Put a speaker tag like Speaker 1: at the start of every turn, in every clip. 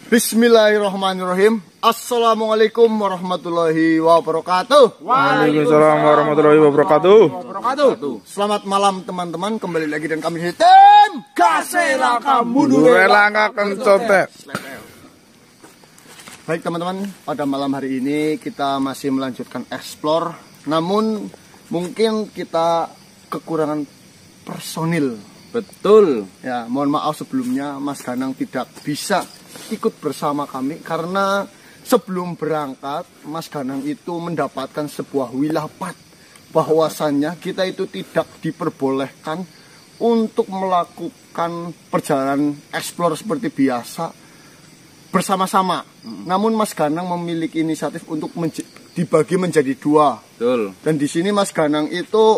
Speaker 1: Bismillahirrahmanirrahim. Assalamualaikum warahmatullahi wabarakatuh.
Speaker 2: Waalaikumsalam warahmatullahi wabarakatuh.
Speaker 1: Selamat malam teman-teman, kembali lagi dan kami di tim
Speaker 2: Kaselaka mundur relanga kencotet.
Speaker 1: Baik teman-teman, pada malam hari ini kita masih melanjutkan explore. Namun mungkin kita kekurangan personil.
Speaker 2: Betul.
Speaker 1: Ya, mohon maaf sebelumnya Mas Ganang tidak bisa ikut bersama kami karena sebelum berangkat Mas Ganang itu mendapatkan sebuah wilafat bahwasannya kita itu tidak diperbolehkan untuk melakukan perjalanan explore seperti biasa bersama-sama. Namun Mas Ganang memiliki inisiatif untuk dibagi menjadi dua.
Speaker 2: Betul.
Speaker 1: Dan di sini Mas Ganang itu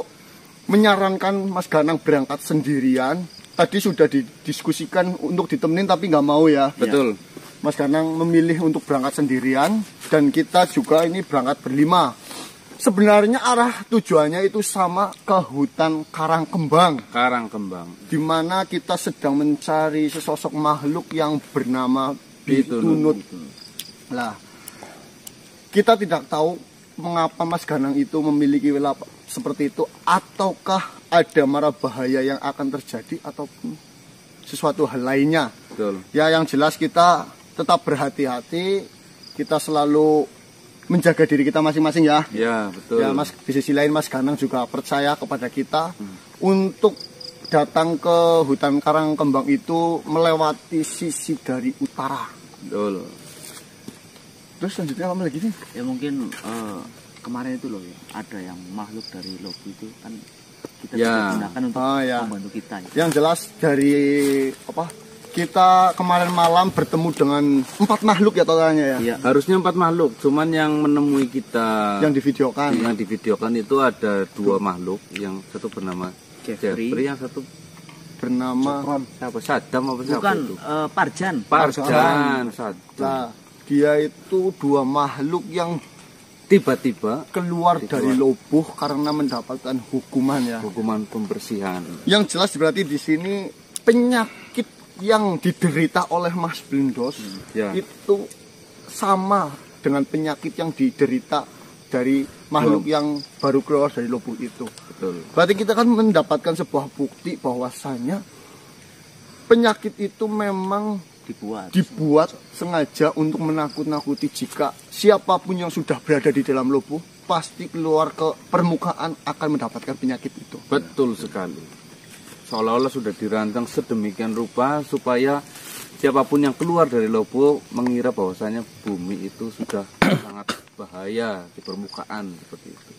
Speaker 1: menyarankan Mas Ganang berangkat sendirian. Tadi sudah didiskusikan untuk ditemenin tapi nggak mau ya.
Speaker 2: Betul.
Speaker 1: Mas Ganang memilih untuk berangkat sendirian dan kita juga ini berangkat berlima. Sebenarnya arah tujuannya itu sama, ke hutan Karangkembang.
Speaker 2: Karangkembang.
Speaker 1: Di mana kita sedang mencari sesosok makhluk yang bernama Bitunut. Nah, kita tidak tahu mengapa Mas Ganang itu memiliki wilafat seperti itu, ataukah ada mara bahaya yang akan terjadi ataupun sesuatu hal lainnya.
Speaker 2: Betul.
Speaker 1: Ya, yang jelas kita tetap berhati-hati, kita selalu menjaga diri kita masing-masing ya.
Speaker 2: Ya, betul.
Speaker 1: Ya, Mas, di sisi lain Mas Ganang juga percaya kepada kita untuk datang ke hutan Karangkembang itu melewati sisi dari utara.
Speaker 2: Betul.
Speaker 1: Terus selanjutnya apa lagi nih?
Speaker 3: Ya mungkin kemarin itu loh ya, ada yang makhluk dari lobi itu kan kita
Speaker 2: Ya.
Speaker 3: gunakan untuk membantu kita ya.
Speaker 1: Yang jelas dari apa? Kita kemarin malam bertemu dengan 4 makhluk ya totalnya ya.
Speaker 2: Iya, harusnya 4 makhluk, cuman yang menemui kita
Speaker 1: Yang divideokan.
Speaker 2: yang divideokan itu ada 2 makhluk, yang satu bernama Jeffrey, yang satu
Speaker 1: Bernama
Speaker 2: siapa? Saddam apa siapa
Speaker 3: Bukan
Speaker 2: itu?
Speaker 3: Parjan.
Speaker 2: Parjan. Saddam.
Speaker 1: Nah, dia itu 2 makhluk yang
Speaker 2: Tiba-tiba
Speaker 1: keluar dari lobuh karena mendapatkan hukuman ya.
Speaker 2: hukuman pembersihan.
Speaker 1: Yang jelas berarti di sini penyakit yang diderita oleh Mas Blindos
Speaker 2: Ya.
Speaker 1: itu sama dengan penyakit yang diderita dari makhluk yang baru keluar dari lobuh itu.
Speaker 2: Betul.
Speaker 1: Berarti kita kan mendapatkan sebuah bukti bahwasanya penyakit itu memang dibuat sengaja untuk menakut-nakuti. Jika siapapun yang sudah berada di dalam lobuh pasti keluar ke permukaan akan mendapatkan penyakit itu.
Speaker 2: Betul sekali. Seolah-olah sudah dirancang sedemikian rupa supaya siapapun yang keluar dari lobuh mengira bahwasanya bumi itu sudah sangat bahaya di permukaan seperti itu.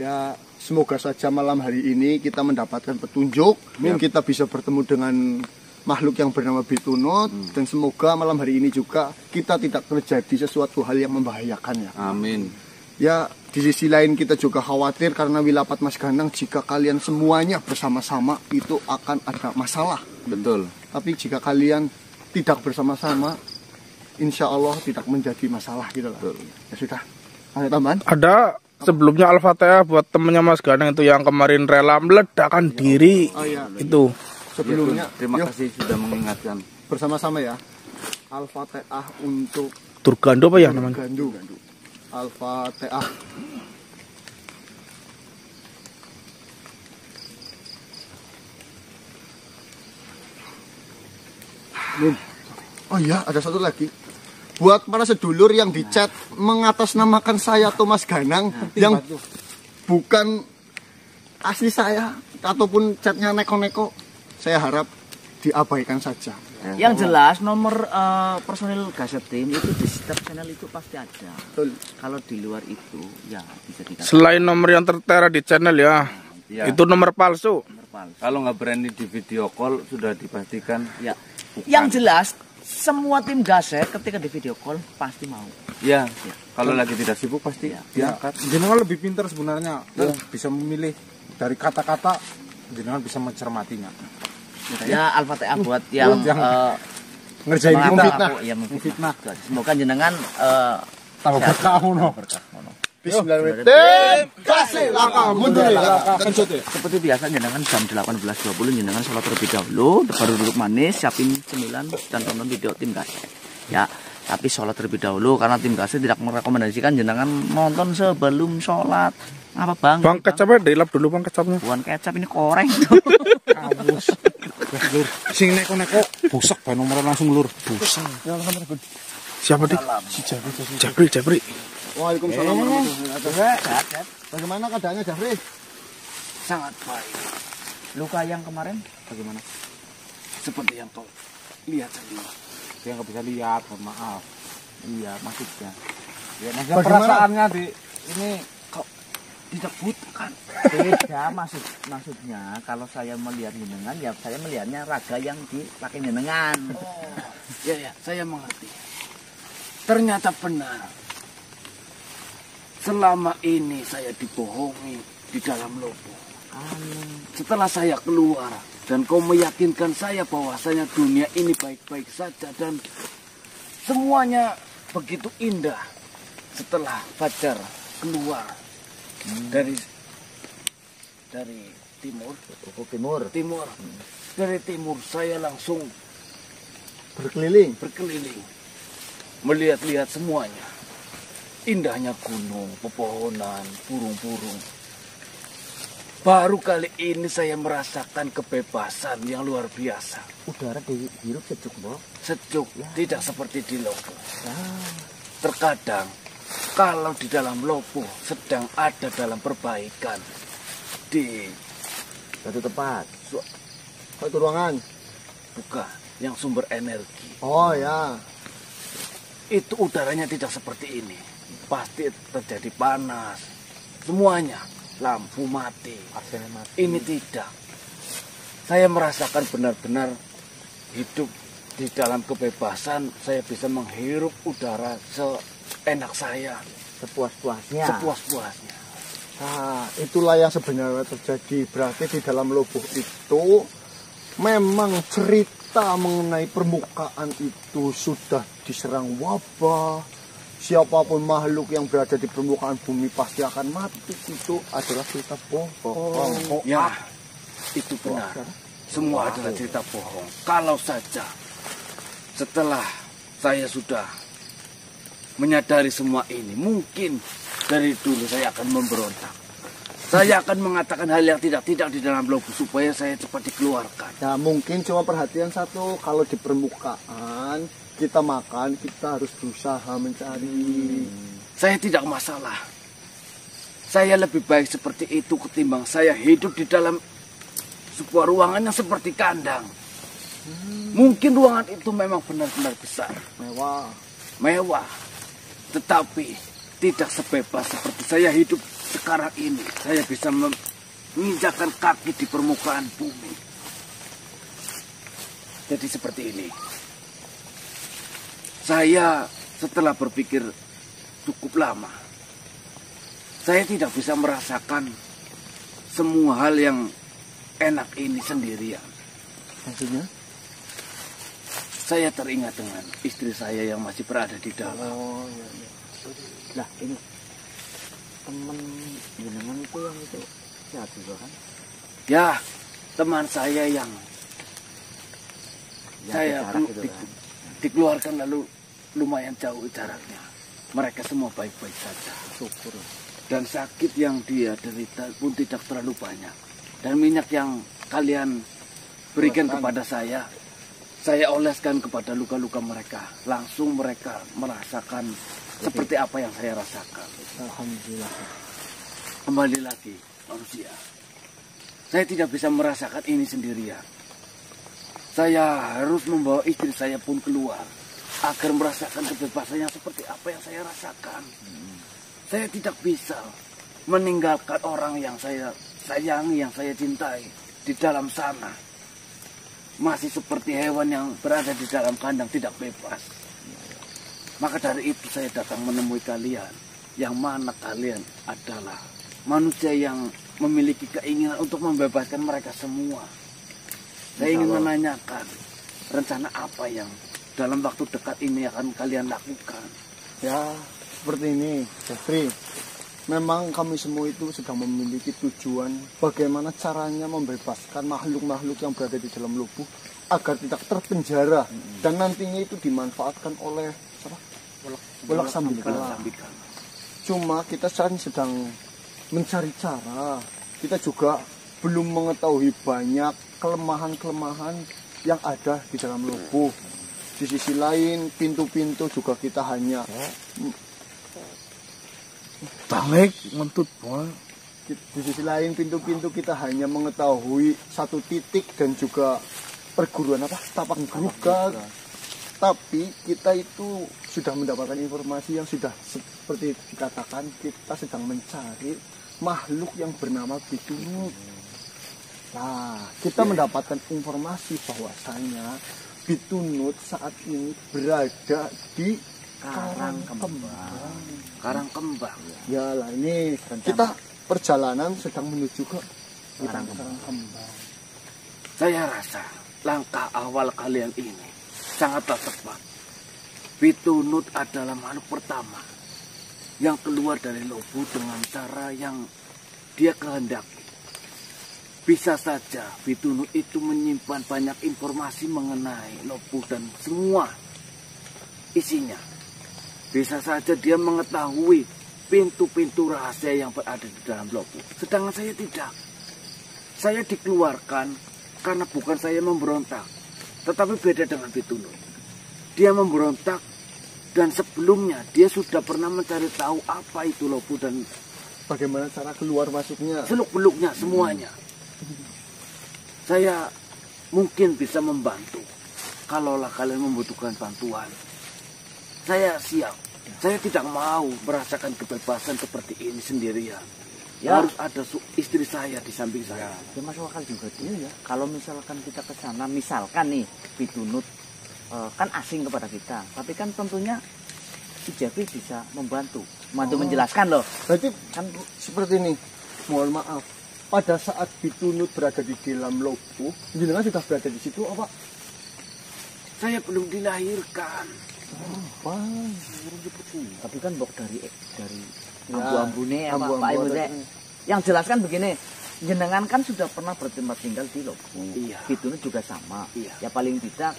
Speaker 1: Ya, semoga saja malam hari ini kita mendapatkan petunjuk, kita bisa bertemu dengan makhluk yang bernama Bitunut, dan semoga malam hari ini juga kita tidak terjadi sesuatu hal yang membahayakan ya.
Speaker 2: Amin.
Speaker 1: Ya, di sisi lain kita juga khawatir karena wilafat Mas Ganang, jika kalian semuanya bersama-sama itu akan ada masalah.
Speaker 2: Betul.
Speaker 1: Tapi jika kalian tidak bersama-sama, insya Allah tidak menjadi masalah gitu lah. Ya sudah, ada tambahan?
Speaker 2: Ada sebelumnya Al-Fatihah buat temennya Mas Ganang itu yang kemarin rela meledakkan diri.
Speaker 1: Oh iya.
Speaker 2: Itu.
Speaker 1: Sebelumnya,
Speaker 2: terima
Speaker 1: yuk,
Speaker 2: kasih sudah mengingatkan.
Speaker 1: bersama-sama ya. Al-Fatihah untuk
Speaker 2: Turgando apa ya namanya?
Speaker 1: Gandu. Al-Fatihah. Oh iya, ada satu lagi. Buat para sedulur yang di chat mengatasnamakan saya Thomas Ganang yang bukan asli saya ataupun chatnya neko-neko, saya harap diabaikan saja.
Speaker 3: Yang jelas nomor personil Gaset Tim itu di setiap channel itu pasti ada.
Speaker 1: Betul.
Speaker 3: Kalau di luar itu ya bisa dikatakan
Speaker 2: Selain nomor yang tertera di channel ya, itu nomor palsu.
Speaker 3: palsu.
Speaker 2: Kalau nggak berani di video call sudah dipastikan.
Speaker 3: Ya. Yang jelas semua tim Gaset ketika di video call pasti mau.
Speaker 2: Ya. Kalau lagi tidak sibuk pasti diangkat.
Speaker 4: Jenengan lebih pintar sebenarnya, bisa memilih dari kata-kata, jenengan bisa mencermatinya.
Speaker 3: Ya Al-Fatihah buat yang
Speaker 4: Ngerjain kita,
Speaker 3: memfitnah. Ya, memfitnah. Semoga jenengan
Speaker 4: tambah berkah mono.
Speaker 1: Bismillahirrahmanirrahim. Tim kasih langkah mundur.
Speaker 3: Seperti biasa jenengan jam 18.20 jenengan sholat terlebih dahulu, baru duduk manis, siapin cemilan dan tonton video tim kasih. Ya, tapi sholat terlebih dahulu karena tim kasih tidak merekomendasikan jenengan nonton sebelum sholat. Apa bang?
Speaker 4: Bang kecapnya dilap dulu bang kecapnya.
Speaker 3: Bukan kecap ini koreng.
Speaker 4: Kamus. Lur, sing neko-neko busak bae nomornya langsung lur. Busak. Siapa dik? Si Jabri.
Speaker 1: Waalaikumsalam warahmatullahi wabarakatuh. Bagaimana keadaannya Jafri?
Speaker 3: Sangat baik. Luka yang kemarin bagaimana? Seperti yang kau lihat sendiri.
Speaker 4: Dia nggak bisa lihat, mohon maaf.
Speaker 3: Iya, maksudnya.
Speaker 4: Ya, maksudnya perasaannya di ini
Speaker 3: Kok tidak buta kan? Beda maksudnya kalau saya melihat jenengan ya saya melihatnya raga yang dipakai jenengan.
Speaker 5: Oh, ya, saya mengerti. Ternyata benar. Selama ini saya dibohongi di dalam lopo. Setelah saya keluar dan kau meyakinkan saya bahwasanya dunia ini baik-baik saja dan semuanya begitu indah. Setelah Fajar keluar dari timur, dari timur saya langsung
Speaker 1: Berkeliling.
Speaker 5: melihat-lihat semuanya. Indahnya gunung, pepohonan, burung-burung. Baru kali ini saya merasakan kebebasan yang luar biasa.
Speaker 3: Udara dihirup sejuk, Bro.
Speaker 5: Sejuk, tidak seperti di Lopo. Terkadang, kalau di dalam Lopo sedang ada dalam perbaikan di
Speaker 3: Satu tempat.
Speaker 1: Satu ruangan.
Speaker 5: buka yang sumber energi,
Speaker 1: Oh ya.
Speaker 5: itu udaranya tidak seperti ini. Pasti terjadi panas, semuanya lampu mati, ini tidak. Saya merasakan benar-benar hidup di dalam kebebasan. Saya bisa menghirup udara seenak saya,
Speaker 3: Sepuas-puasnya.
Speaker 5: sepuas-puasnya.
Speaker 1: Nah, itulah yang sebenarnya terjadi. Berarti di dalam lubuk itu memang cerita mengenai permukaan itu sudah diserang wabah. Siapapun makhluk yang berada di permukaan bumi pasti akan mati. Itu adalah cerita bohong.
Speaker 5: Ya, itu benar. Semua adalah cerita bohong. Kalau saja setelah saya sudah menyadari semua ini, mungkin dari dulu saya akan memberontak. Saya akan mengatakan hal yang tidak-tidak di dalam logo supaya saya cepat dikeluarkan.
Speaker 1: Nah, mungkin cuma perhatian satu, kalau di permukaan kita makan, kita harus berusaha mencari.
Speaker 5: Saya tidak masalah. Saya lebih baik seperti itu ketimbang saya hidup di dalam sebuah ruangan yang seperti kandang. Mungkin ruangan itu memang benar-benar besar, mewah, tetapi tidak sebebas seperti saya hidup sekarang ini. Saya bisa menginjakkan kaki di permukaan bumi. Jadi seperti ini. Saya setelah berpikir cukup lama, saya tidak bisa merasakan semua hal yang enak ini sendirian.
Speaker 1: Maksudnya?
Speaker 5: Saya teringat dengan istri saya yang masih berada di dalam.
Speaker 1: Oh, iya.
Speaker 3: Lah ini teman jenengan itu yang itu sehat juga kan?
Speaker 5: Ya, teman saya yang
Speaker 3: Ya,
Speaker 5: saya
Speaker 3: jarak gitu kan.
Speaker 5: dikeluarkan lalu lumayan jauh jaraknya. Mereka semua baik-baik saja.
Speaker 3: Syukur.
Speaker 5: Dan sakit yang dia derita pun tidak terlalu banyak. Dan minyak yang kalian berikan kepada saya oleskan kepada luka-luka mereka. Langsung mereka merasakan seperti apa yang saya rasakan.
Speaker 1: Alhamdulillah.
Speaker 5: Kembali lagi manusia. Saya tidak bisa merasakan ini sendirian. Saya harus membawa istri saya pun keluar agar merasakan kebebasannya seperti apa yang saya rasakan. Saya tidak bisa meninggalkan orang yang saya sayangi, yang saya cintai di dalam sana. Masih seperti hewan yang berada di dalam kandang tidak bebas. Maka dari itu saya datang menemui kalian, yang mana kalian adalah manusia yang memiliki keinginan untuk membebaskan mereka semua. Saya ingin menanyakan rencana apa yang dalam waktu dekat ini akan kalian lakukan.
Speaker 1: Ya, seperti ini, Jeffrey. memang kami semua itu sedang memiliki tujuan bagaimana caranya membebaskan makhluk-makhluk yang berada di dalam lubuk agar tidak terpenjara dan nantinya itu dimanfaatkan oleh Welak Sambikala. Cuma kita sedang mencari cara. Kita juga belum mengetahui banyak kelemahan-kelemahan yang ada di dalam lubuk. Di sisi lain, pintu-pintu juga kita hanya
Speaker 4: Bangek ngentut boy.
Speaker 1: di sisi lain pintu-pintu kita hanya mengetahui satu titik dan juga perguruan tapak gerugak. Tapi kita itu sudah mendapatkan informasi yang sudah seperti dikatakan kita sedang mencari makhluk yang bernama Bitunut. Nah, kita mendapatkan informasi bahwasanya Bitunut saat ini berada di
Speaker 3: Karangkembang.
Speaker 1: Ya lah, ini kita perjalanan sedang menuju ke Karangkembang.
Speaker 5: Saya rasa langkah awal kalian ini sangatlah tepat. Bitunut adalah makhluk pertama yang keluar dari lubuk dengan cara yang dia kehendaki. Bisa saja Bitunut itu menyimpan banyak informasi mengenai lubuk dan semua isinya. Bisa saja dia mengetahui pintu-pintu rahasia yang berada di dalam lubuk. Sedangkan saya tidak. Saya dikeluarkan karena bukan saya memberontak, tetapi beda dengan Bitunut. Dia memberontak dan sebelumnya dia sudah pernah mencari tahu apa itu lubuk dan
Speaker 1: Bagaimana cara keluar masuknya?
Speaker 5: seluk-beluknya semuanya. Saya mungkin bisa membantu. Kalaulah kalian membutuhkan bantuan, saya siap. Saya tidak mau merasakan kebebasan seperti ini sendirian.
Speaker 3: Ya.
Speaker 5: Harus ada istri saya di samping saya.
Speaker 3: Ya masuk akal juga dia ya. Kalau misalkan kita ke sana, misalkan nih Bitunut kan asing kepada kita, tapi kan tentunya si Javi bisa membantu menjelaskan loh.
Speaker 1: Berarti kan seperti ini. Mohon maaf. Pada saat Bitunut berada di dalam lubuk, jenengan sudah berada di situ apa?
Speaker 5: Saya belum dilahirkan.
Speaker 3: Tapi kan bok dari
Speaker 1: Ya,
Speaker 3: ambu-ambune apa
Speaker 1: ambu-ambu
Speaker 3: Pak Ibu
Speaker 1: ada-
Speaker 3: teh. Yang jelaskan begini, jenengan kan sudah pernah bertempat tinggal di lubuk.
Speaker 5: Iya.
Speaker 3: Bitunut juga sama.
Speaker 5: Iya.
Speaker 3: Ya paling tidak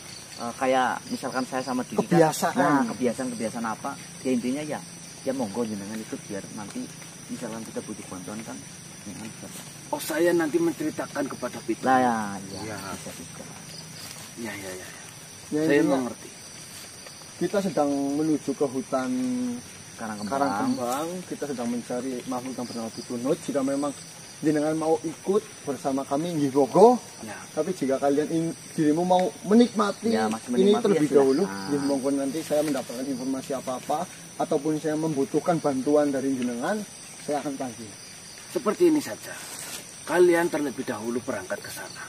Speaker 3: kayak misalkan saya sama Diki kan,
Speaker 1: Kebiasaan.
Speaker 3: nah kebiasaan apa? Ya intinya ya monggo jenengan ikut biar nanti misalkan kita butuh bantuan kan jenengan bisa.
Speaker 5: Oh, saya nanti menceritakan kepada Bitunut.
Speaker 3: Lah ya, bisa juga.
Speaker 5: Ya.
Speaker 1: Ya,
Speaker 5: Saya
Speaker 1: intinya
Speaker 5: mengerti.
Speaker 1: kita sedang menuju ke hutan
Speaker 3: Karangkembang.
Speaker 1: Karangkembang. Kita sedang mencari makhluk yang bernama Bitunut. Jika memang jenengan mau ikut bersama kami, nggih bogo.
Speaker 5: Ya.
Speaker 1: Tapi jika kalian dirimu mau menikmati,
Speaker 3: Ya, masih
Speaker 1: ini
Speaker 3: menikmati
Speaker 1: terlebih
Speaker 3: ya,
Speaker 1: dahulu,
Speaker 3: silahkan.
Speaker 1: nggih monggo nanti saya mendapatkan informasi apa-apa ataupun saya membutuhkan bantuan dari jenengan, saya akan panggil.
Speaker 5: Seperti ini saja. Kalian terlebih dahulu berangkat ke sana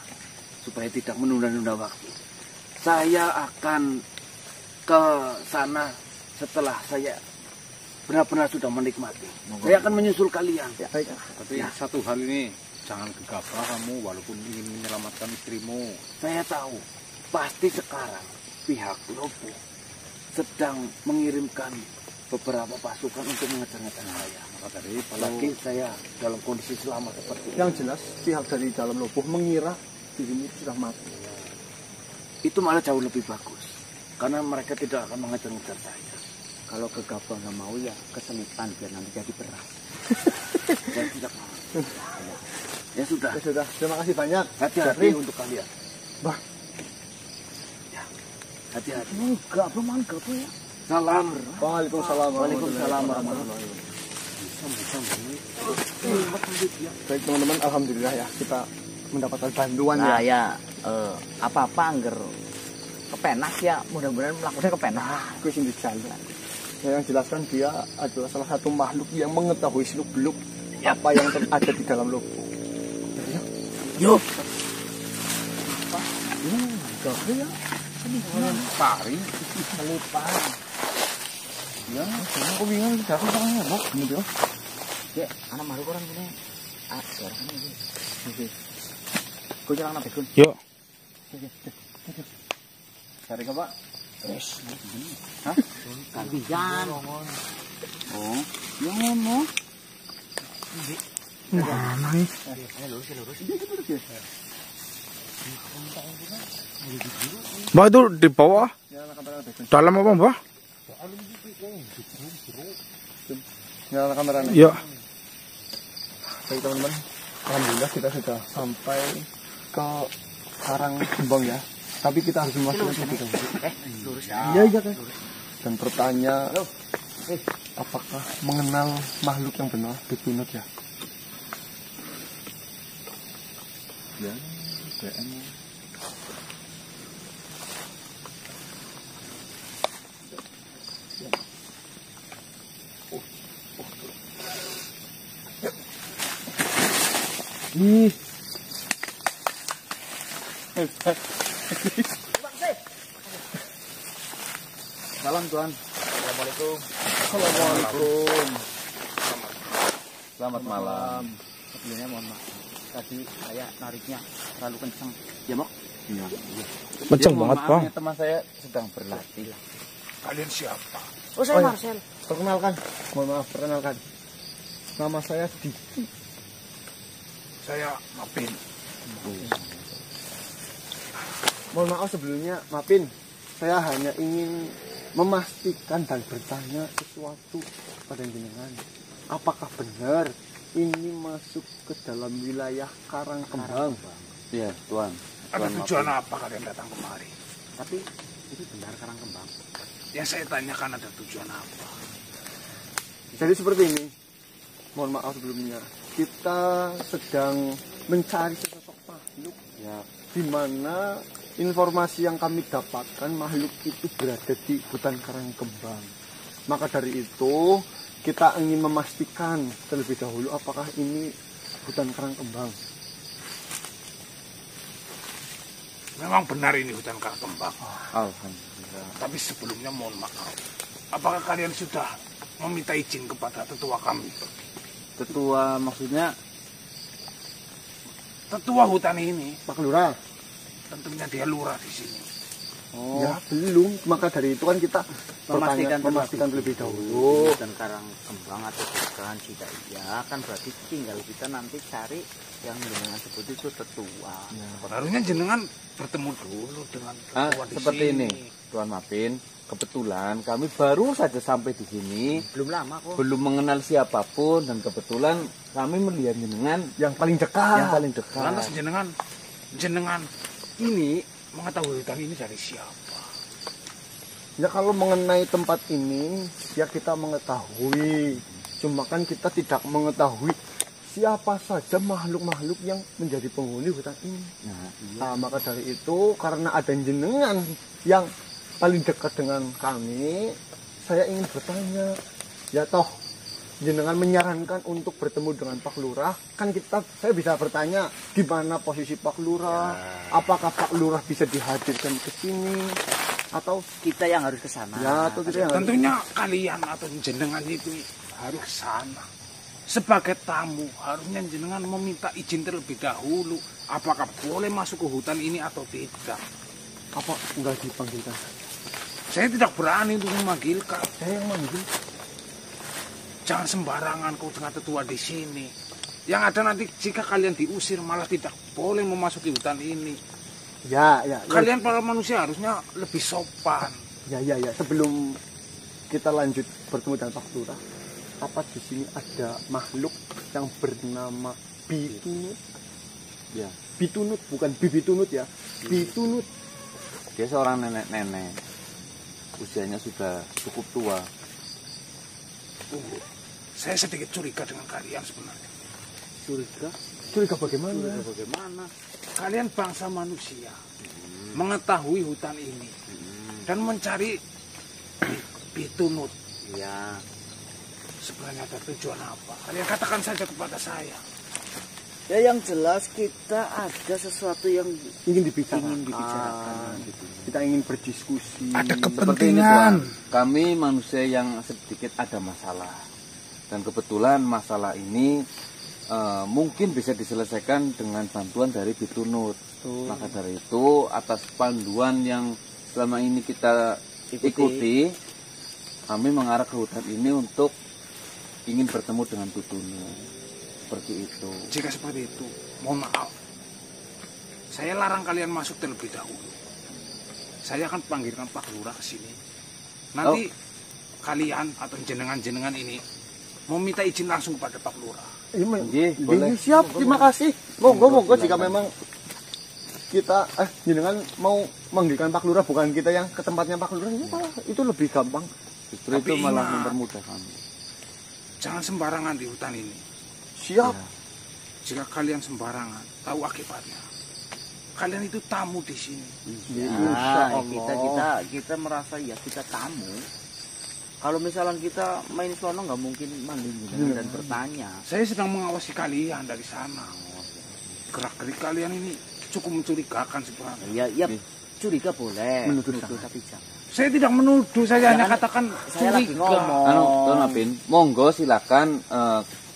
Speaker 5: supaya tidak menunda-nunda waktu. Saya akan ke sana setelah saya benar-benar sudah menikmati. Saya akan menyusul kalian.
Speaker 1: Baik.
Speaker 4: Tapi satu hal ini, jangan gegabah kamu walaupun ingin menyelamatkan istrimu.
Speaker 5: Saya tahu pasti sekarang pihak Lubuk sedang mengirimkan beberapa pasukan untuk mengejar-ngejar saya.
Speaker 4: Maka dari
Speaker 5: Apalagi saya dalam kondisi selamat seperti ini.
Speaker 1: Yang jelas pihak dari dalam lubuk mengira dirimu sudah mati.
Speaker 5: Itu malah jauh lebih bagus. Karena mereka tidak akan mengejar-ngejar saya.
Speaker 3: Kalau gegabah nggak mau ya keselipan biar nanti jadi beras.
Speaker 5: Saya tidak mau. Ya sudah.
Speaker 1: Ya sudah, terima kasih banyak.
Speaker 5: Hati-hati
Speaker 1: Jeffrey.
Speaker 5: untuk kalian.
Speaker 1: Bah,
Speaker 5: Ya. Hati-hati.
Speaker 3: Enggak, belum enggak apa ya.
Speaker 5: Salam.
Speaker 1: Waalaikumsalam.
Speaker 3: Waalaikumsalam warahmatullahi
Speaker 1: Baik teman-teman, alhamdulillah ya kita mendapatkan bantuan
Speaker 3: Nah
Speaker 1: ya.
Speaker 3: ya apa-apa angger kepenak ya, mudah-mudahan melakukannya kepenak.
Speaker 1: Aku sini jalan. Ya, yang jelaskan dia adalah salah satu makhluk yang mengetahui seluk-beluk apa yang ada di dalam lubuk.
Speaker 3: Yuk.
Speaker 1: Gak ya.
Speaker 4: pari.
Speaker 1: Selipan. Ya, aku bingung tidak aku sama ya, Bok. Ini dia.
Speaker 3: Ya, anak malu orang ini. Sekarang ini. Kau jangan nape kun.
Speaker 4: Yuk.
Speaker 1: Cari ke Pak.
Speaker 3: Kabijan. Oh, yang ngono.
Speaker 4: Mana nih? Mbak itu di bawah. Dalam apa Mbak?
Speaker 1: Nyalakan kameranya.
Speaker 4: Ya.
Speaker 1: Baik teman-teman, alhamdulillah kita sudah sampai ke Karang Kembang ya. Tapi kita harus memastikan lebih dahulu.
Speaker 3: Lurus ya.
Speaker 1: Iya kan. Dan bertanya, apakah mengenal makhluk yang benar Bitunut ya?
Speaker 2: Ya, BM.
Speaker 1: Ih,
Speaker 2: Salam Tuhan.
Speaker 3: Assalamualaikum.
Speaker 1: Assalamualaikum.
Speaker 2: Selamat malam.
Speaker 3: Sebelumnya mohon maaf. Tadi saya nariknya terlalu kencang. Ya, Mok?
Speaker 2: Iya.
Speaker 4: Kenceng
Speaker 2: Ya,
Speaker 4: banget,
Speaker 2: mohon
Speaker 4: Bang.
Speaker 2: maaf ya, teman saya sedang berlatih.
Speaker 4: Kalian siapa?
Speaker 3: Oh, saya
Speaker 1: Oh, iya.
Speaker 3: Marcel.
Speaker 1: Perkenalkan, mohon maaf, perkenalkan. Nama saya Di.
Speaker 4: Saya Mapin.
Speaker 1: Mohon maaf sebelumnya, Mapin. Saya hanya ingin memastikan dan bertanya sesuatu pada jenengan. Apakah benar ini masuk ke dalam wilayah Karang Kembang?
Speaker 2: Iya, Tuhan.
Speaker 4: Ada
Speaker 2: Tuhan
Speaker 4: tujuan
Speaker 2: maafin.
Speaker 4: apa kalian datang kemari?
Speaker 3: Tapi itu benar Karang Kembang.
Speaker 4: Yang saya tanyakan ada tujuan apa?
Speaker 1: Jadi seperti ini. Mohon maaf sebelumnya. Kita sedang mencari sesosok makhluk
Speaker 2: Ya,
Speaker 1: di mana informasi yang kami dapatkan makhluk itu berada di hutan Karang Kembang. Maka dari itu kita ingin memastikan terlebih dahulu apakah ini hutan Karang Kembang.
Speaker 4: Memang benar ini hutan Karang Kembang.
Speaker 2: alhamdulillah.
Speaker 4: Tapi sebelumnya mohon maaf. Apakah kalian sudah meminta izin kepada tetua kami?
Speaker 2: Ketua maksudnya
Speaker 4: Tetua hutan ini,
Speaker 1: Pak Lurah?
Speaker 4: tentunya dia lurah di sini.
Speaker 2: oh,
Speaker 1: Ya, belum. Maka dari itu kan kita memastikan terlebih dahulu.
Speaker 3: Dan Karang Kembang atau bukan tidak iya kan berarti tinggal kita nanti cari yang dengan sebut itu tetua.
Speaker 4: Harusnya jenengan bertemu dulu dengan tetua di
Speaker 2: seperti
Speaker 4: sini.
Speaker 2: ini, Tuan Mapin. Kebetulan kami baru saja sampai di sini,
Speaker 3: Belum lama kok.
Speaker 2: belum mengenal siapapun, dan kebetulan kami melihat jenengan
Speaker 1: Yang paling dekat.
Speaker 2: yang paling dekat.
Speaker 4: Lantas jenengan ini mengetahui hutan ini dari siapa?
Speaker 1: Ya kalau mengenai tempat ini, ya kita mengetahui. Cuma kan kita tidak mengetahui siapa saja makhluk-makhluk yang menjadi penghuni hutan ini. Nah, maka dari itu, karena ada jenengan yang paling dekat dengan kami, saya ingin bertanya. Ya toh, jenengan menyarankan untuk bertemu dengan Pak Lurah, kan saya bisa bertanya di mana posisi Pak Lurah, apakah Pak Lurah bisa dihadirkan ke sini, atau
Speaker 3: Kita yang harus ke sana.
Speaker 1: ya atau tidak.
Speaker 4: Tentunya kalian atau jenengan itu harus ke sana. Sebagai tamu, harusnya jenengan meminta izin terlebih dahulu. Apakah boleh masuk ke hutan ini atau tidak?
Speaker 1: Apa enggak dipanggilkan?
Speaker 4: Saya tidak berani untuk memanggilkan.
Speaker 1: Saya yang manggil.
Speaker 4: Jangan sembarangan kau dengan tetua di sini. Yang ada nanti jika kalian diusir malah tidak boleh memasuki hutan ini.
Speaker 1: Ya.
Speaker 4: Kalian para manusia harusnya lebih sopan.
Speaker 1: Ya. Sebelum kita lanjut bertemu dengan Pak Lurah, apa di sini ada makhluk yang bernama Bitunut?
Speaker 2: Ya,
Speaker 1: Bitunut, bukan Bibitunut ya. Bitunut.
Speaker 2: dia seorang nenek-nenek, usianya sudah cukup tua.
Speaker 4: Saya sedikit curiga dengan kalian sebenarnya.
Speaker 1: Curiga? Curiga bagaimana?
Speaker 3: Bagaimana?
Speaker 4: Kalian bangsa manusia mengetahui hutan ini dan mencari Bitunut.
Speaker 3: Iya.
Speaker 4: Sebenarnya ada tujuan apa? Kalian katakan saja kepada saya.
Speaker 3: Ya yang jelas kita ada sesuatu yang
Speaker 1: Ingin dibicarakan.
Speaker 3: ingin dibicarakan.
Speaker 1: Kita ingin berdiskusi.
Speaker 4: Ada
Speaker 2: Seperti ini,
Speaker 4: kepentingan.
Speaker 2: Tuan. Kami manusia yang sedikit ada masalah, dan kebetulan masalah ini mungkin bisa diselesaikan dengan bantuan dari Bitunut. Maka dari itu, atas panduan yang selama ini kita ikuti, kami mengarah ke hutan ini untuk ingin bertemu dengan Bitunut. seperti itu.
Speaker 4: Jika seperti itu, mohon maaf. Saya larang kalian masuk terlebih dahulu. Saya akan panggilkan Pak Lurah ke sini. Nanti kalian atau jenengan-jenengan ini mau minta izin langsung pada Pak Lurah.
Speaker 1: Boleh. Siap, terima kasih. Monggo jika memang kita jenengan mau manggilkan Pak Lurah, bukan kita yang ke tempatnya Pak Lurah, itu lebih gampang.
Speaker 2: Justru itu malah mempermudah kami.
Speaker 4: Jangan sembarangan di hutan ini.
Speaker 1: Siap.
Speaker 4: Jika kalian sembarangan, tahu akibatnya. Kalian itu tamu di sini.
Speaker 3: Nah, kita merasa ya kita tamu. Kalau misalnya kita main sono nggak mungkin manggil dan bertanya.
Speaker 4: Saya sedang mengawasi kalian dari sana. Gerak-gerik kalian ini cukup mencurigakan sebenarnya.
Speaker 3: Ya, curiga boleh. Menuduh tapi jangan.
Speaker 4: Saya tidak menuduh, saya hanya katakan
Speaker 3: saya lagi ngomong.
Speaker 2: Tuan Apin, monggo silakan.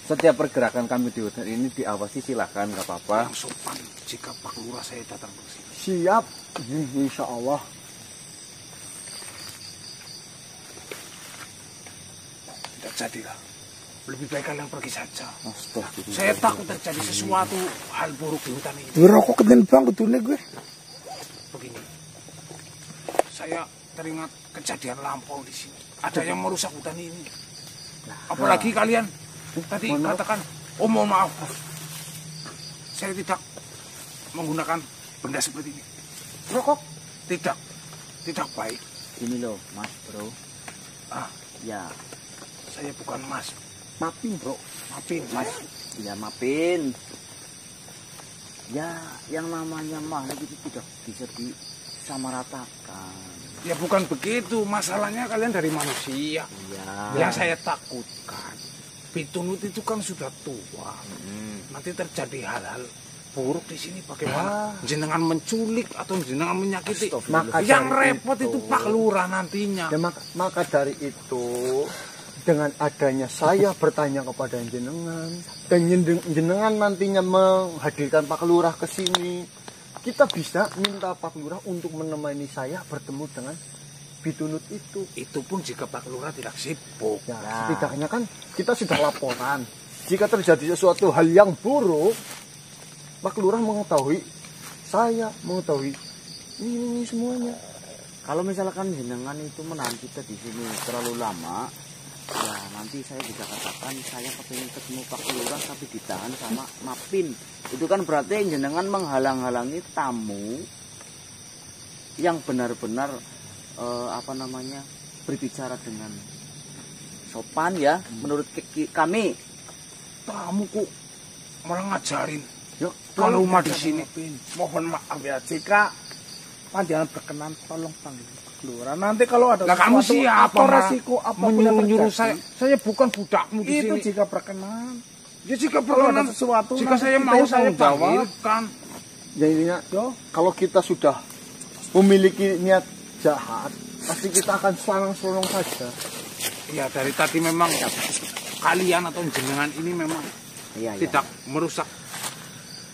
Speaker 2: Setiap pergerakan kami di hutan ini diawasi, silakan, nggak apa-apa.
Speaker 4: Yang sopan jika Pak Lurah saya datang ke sini.
Speaker 1: Siap. Insya Allah.
Speaker 4: Tidak jadilah. Lebih baik kalian pergi saja.
Speaker 2: Astagfirullah.
Speaker 4: Saya takut terjadi sesuatu hal buruk di hutan ini.
Speaker 5: Ngerokok keden bang betulnya gue.
Speaker 4: Begini, saya teringat kejadian lampau di sini. Ada yang merusak hutan ini. Apalagi kalian tadi katakan, mohon maaf, saya tidak menggunakan benda seperti ini.
Speaker 1: Rokok?
Speaker 4: Tidak baik.
Speaker 3: Ini loh, Mas Bro. Ya,
Speaker 4: Saya bukan Mas.
Speaker 1: Mapin, bro.
Speaker 4: Mapin,
Speaker 3: Mas. Ya, Mapin. Ya, yang namanya makhluk itu tidak bisa disamaratakan.
Speaker 4: Ya bukan begitu. Masalahnya kalian dari manusia.
Speaker 3: Ya.
Speaker 4: Yang saya takutkan, Pitunut itu kan sudah tua. Nanti terjadi hal-hal buruk di sini. Bagaimana? Jenengan menculik atau jenengan menyakiti.
Speaker 1: Maka
Speaker 4: Yang
Speaker 1: dari
Speaker 4: repot itu Pak Lurah nantinya.
Speaker 1: Ya, maka dari itu, dengan adanya saya bertanya kepada jenengan dan jenengan nantinya menghadirkan Pak Lurah ke sini, kita bisa minta Pak Lurah untuk menemani saya bertemu dengan Pitunut itu.
Speaker 4: Itu pun jika Pak Lurah tidak sibuk.
Speaker 1: Ya, setidaknya kan kita sudah laporan. Jika terjadi sesuatu hal yang buruk, Pak Lurah mengetahui, saya mengetahui ini semuanya.
Speaker 3: Kalau misalkan jenengan itu menahan kita di sini terlalu lama, ya nanti saya bisa katakan saya kepingin ketemu Pak Lurah tapi ditahan sama Mapin. Itu kan berarti jenengan menghalang-halangi tamu yang benar-benar berbicara dengan sopan ya, menurut kami.
Speaker 4: Tamu kok malah ngajarin.
Speaker 1: Yuk,
Speaker 4: Tuan rumah di sini.
Speaker 5: Mohon maaf ya, jika panjangan berkenan tolong panggil Pak Lurah. Nanti kalau ada
Speaker 4: Lah kamu
Speaker 5: sesuatu
Speaker 4: siapa,
Speaker 5: atau
Speaker 4: Mak?
Speaker 5: resiko apapun yang
Speaker 4: Menyuruh-nyuruh
Speaker 5: terjadi,
Speaker 4: saya bukan budakmu di
Speaker 5: itu
Speaker 4: sini.
Speaker 5: jika berkenan.
Speaker 4: Ya jika
Speaker 5: Kalau
Speaker 4: perlu
Speaker 5: ada sesuatu
Speaker 4: jika
Speaker 5: nanti
Speaker 4: saya
Speaker 5: kita
Speaker 4: mau
Speaker 5: yang
Speaker 4: saya
Speaker 5: tanggung jawab.
Speaker 4: panggilkan.
Speaker 1: Ya intinya,
Speaker 5: Yo,
Speaker 1: kalau kita sudah memiliki niat jahat, pasti kita akan selonong-selonong saja.
Speaker 4: Ya dari tadi memang kalian atau jenengan ini memang
Speaker 3: Iya,
Speaker 4: tidak merusak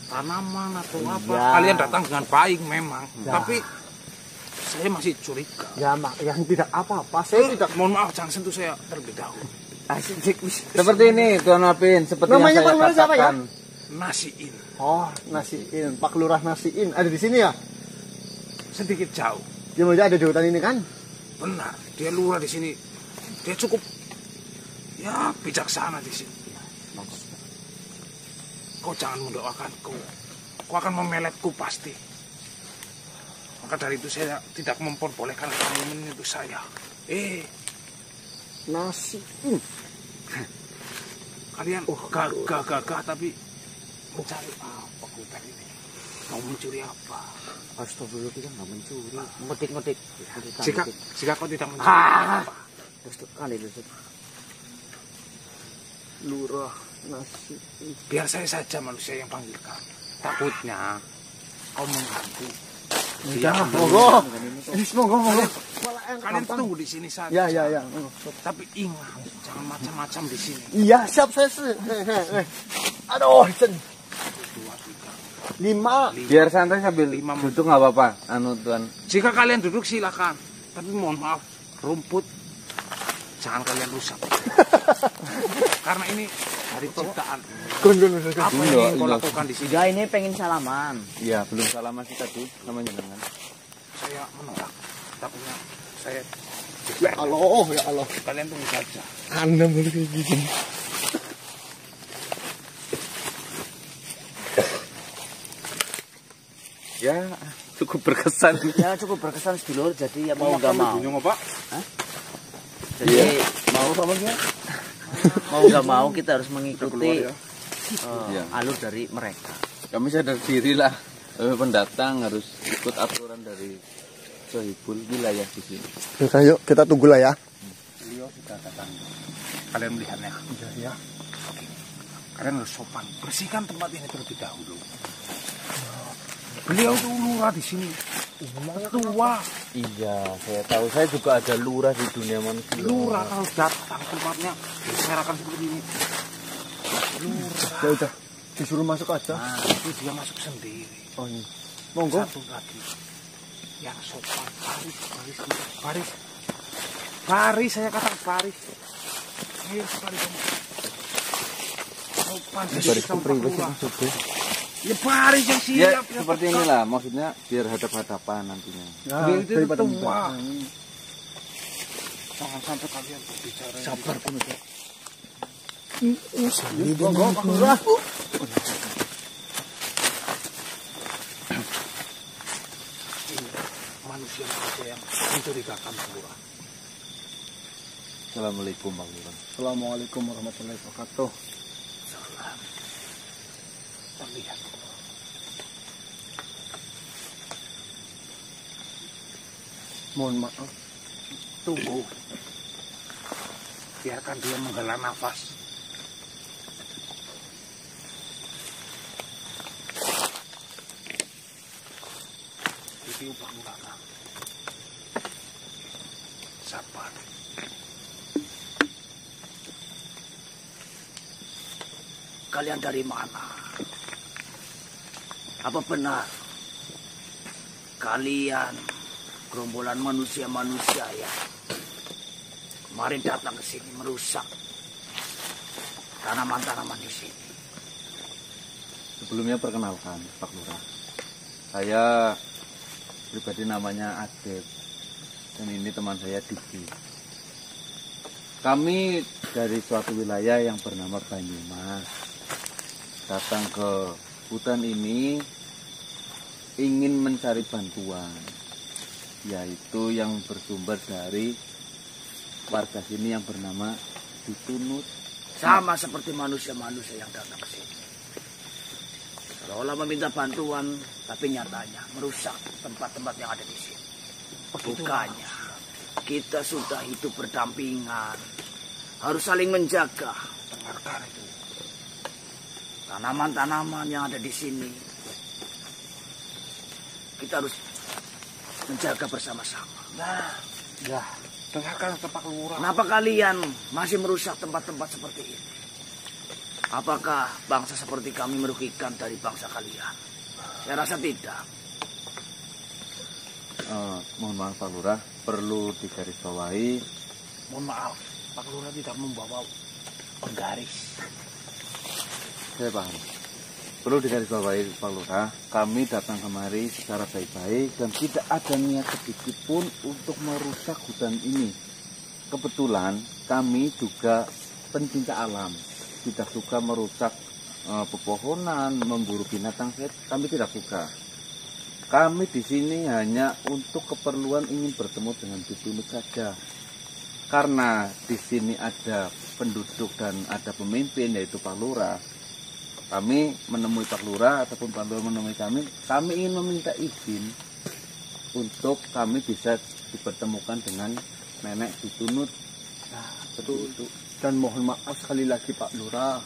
Speaker 4: tanaman atau apa.
Speaker 3: Iya.
Speaker 4: Kalian datang dengan baik memang. Tapi saya masih curiga.
Speaker 1: Ya, yang tidak apa-apa. Saya tidak.
Speaker 4: Mohon maaf jangan sentuh saya terlebih dahulu.
Speaker 2: Seperti ini Tuan Apin, seperti
Speaker 1: Namanya
Speaker 2: yang
Speaker 1: Pak Lurah
Speaker 2: saya
Speaker 1: siapa ya?
Speaker 2: katakan.
Speaker 4: Nasiin
Speaker 1: Oh, Nasiin, Pak Lurah Nasiin ada di sini ya?
Speaker 4: sedikit jauh.
Speaker 1: Dia mau ada di hutan ini kan?
Speaker 4: Benar, dia lurah di sini. Dia cukup ya bijaksana di sini. Kau jangan mendoakanku. Kau akan memeletku pasti. Maka dari itu saya tidak memperbolehkan kamu menyentuh saya.
Speaker 1: Nasiin.
Speaker 4: Kalian gagah tapi mencari apa hutan ini? Mau mencuri apa?
Speaker 3: Astagfirullah, kita nggak mencuri, ngotik-ngotik.
Speaker 4: Jika kau tidak mencuri apa?
Speaker 3: Kali itu.
Speaker 1: Lurah Nasiin.
Speaker 4: Biar saya saja manusia yang panggilkan. Takutnya kau mengganggu.
Speaker 1: Jangan, monggo. Monggo.
Speaker 4: Kalian tunggu di sini saja.
Speaker 1: Ya.
Speaker 4: Tapi ingat, jangan macam-macam di sini.
Speaker 1: Iya, siap saya. Aduh, 5.
Speaker 2: Biar santai sambil duduk nggak apa-apa, Tuan.
Speaker 4: Jika kalian duduk silakan. Tapi mohon maaf, rumput jangan kalian rusak. Karena ini dari ciptaan.
Speaker 1: Gon.
Speaker 4: Apa yang ingin kau lakukan di sini?
Speaker 3: Enggak, ini pengen salaman.
Speaker 2: Iya, belum salaman sih tadi sama jenengan.
Speaker 4: Saya menolak. Takutnya saya
Speaker 1: Ya Allah.
Speaker 4: kalian tunggu saja.
Speaker 1: Anda boleh kayak gini.
Speaker 2: Ya, cukup berkesan.
Speaker 3: Ya cukup berkesan sedulur, jadi ya mau nggak mau.
Speaker 4: Bunyi apa?
Speaker 3: Jadi mau apa ya? Mau nggak mau kita harus mengikuti
Speaker 2: Iya.
Speaker 3: alur dari mereka.
Speaker 2: Kami sadar diri lah, pendatang harus ikut aturan dari sohibul wilayah di sini.
Speaker 1: Yuk kita tunggu lah ya.
Speaker 4: Beliau sudah datang. Kalian melihatnya?
Speaker 1: Ya.
Speaker 4: Oke. Kalian harus sopan. Bersihkan tempat ini terlebih dahulu. Beliau itu lurah di sini. Tua.
Speaker 2: Iya, saya tahu. Saya juga ada lurah di dunia manusia.
Speaker 4: Lurah kalau datang tempatnya diserakan seperti ini.
Speaker 1: Ya udah, disuruh masuk aja.
Speaker 4: Nah, itu dia masuk sendiri.
Speaker 1: Oh ini. Monggo.
Speaker 4: Satu lagi. Yang sopan. Baris, saya katakan baris. Ayo sekali kamu. Sopan.
Speaker 2: Baris kepriwet itu.
Speaker 4: Ya baris yang
Speaker 2: Ya,
Speaker 4: siap.
Speaker 2: seperti inilah. Maksudnya biar hadap-hadapan nantinya.
Speaker 1: Ya,
Speaker 4: Beliau itu
Speaker 1: daripada
Speaker 4: tua.
Speaker 1: muda.
Speaker 4: Jangan sampai kalian berbicara.
Speaker 1: Sabar pun udah. Monggo, Pak Lurah.
Speaker 4: Manusia yang mencurigakan Lurah.
Speaker 2: Assalamualaikum Pak Lurah.
Speaker 1: Assalamualaikum warahmatullahi wabarakatuh.
Speaker 4: Terlihat.
Speaker 1: Mohon maaf.
Speaker 4: Tunggu. Biarkan dia menghela nafas. Itu Pak Lurah. Sabar.
Speaker 3: Kalian dari mana? Apa benar kalian gerombolan manusia-manusia ya kemarin datang ke sini merusak tanaman-tanaman di sini?
Speaker 2: Sebelumnya perkenalkan Pak Lurah. Saya pribadi namanya Adep. Dan ini teman saya Diki. Kami dari suatu wilayah yang bernama Banyumas. Datang ke hutan ini ingin mencari bantuan, yaitu yang bersumber dari warga sini yang bernama Ditunut.
Speaker 3: Sama seperti manusia-manusia yang datang ke sini. Seolah meminta bantuan, tapi nyatanya merusak tempat-tempat yang ada di sini. Bukannya kita sudah hidup berdampingan, harus saling menjaga.
Speaker 4: Dengarkan itu.
Speaker 3: Tanaman-tanaman yang ada di sini kita harus menjaga bersama-sama.
Speaker 4: Nah, ya. Dengarkan Pak Lurah.
Speaker 3: Kenapa kalian masih merusak tempat-tempat seperti ini? Apakah bangsa seperti kami merugikan dari bangsa kalian? Saya rasa tidak.
Speaker 2: Mohon maaf Pak Lurah, perlu digarisbawahi.
Speaker 4: Mohon maaf, Pak Lurah tidak membawa penggaris.
Speaker 2: Saya paham. Perlu digarisbawahi Pak Lurah, kami datang kemari secara baik-baik dan tidak ada niat sedikit pun untuk merusak hutan ini. Kebetulan kami juga pencinta alam, tidak suka merusak pepohonan, memburu binatang. Kami tidak suka. Kami di sini hanya untuk keperluan ingin bertemu dengan Ditunut saja. Karena di sini ada penduduk dan ada pemimpin yaitu Pak Lurah. Kami menemui Pak Lurah ataupun Pak Lurah menemui kami ingin meminta izin untuk kami bisa dipertemukan dengan nenek Ditunut.
Speaker 1: Nah, betul itu. Dan mohon maaf sekali lagi Pak Lurah,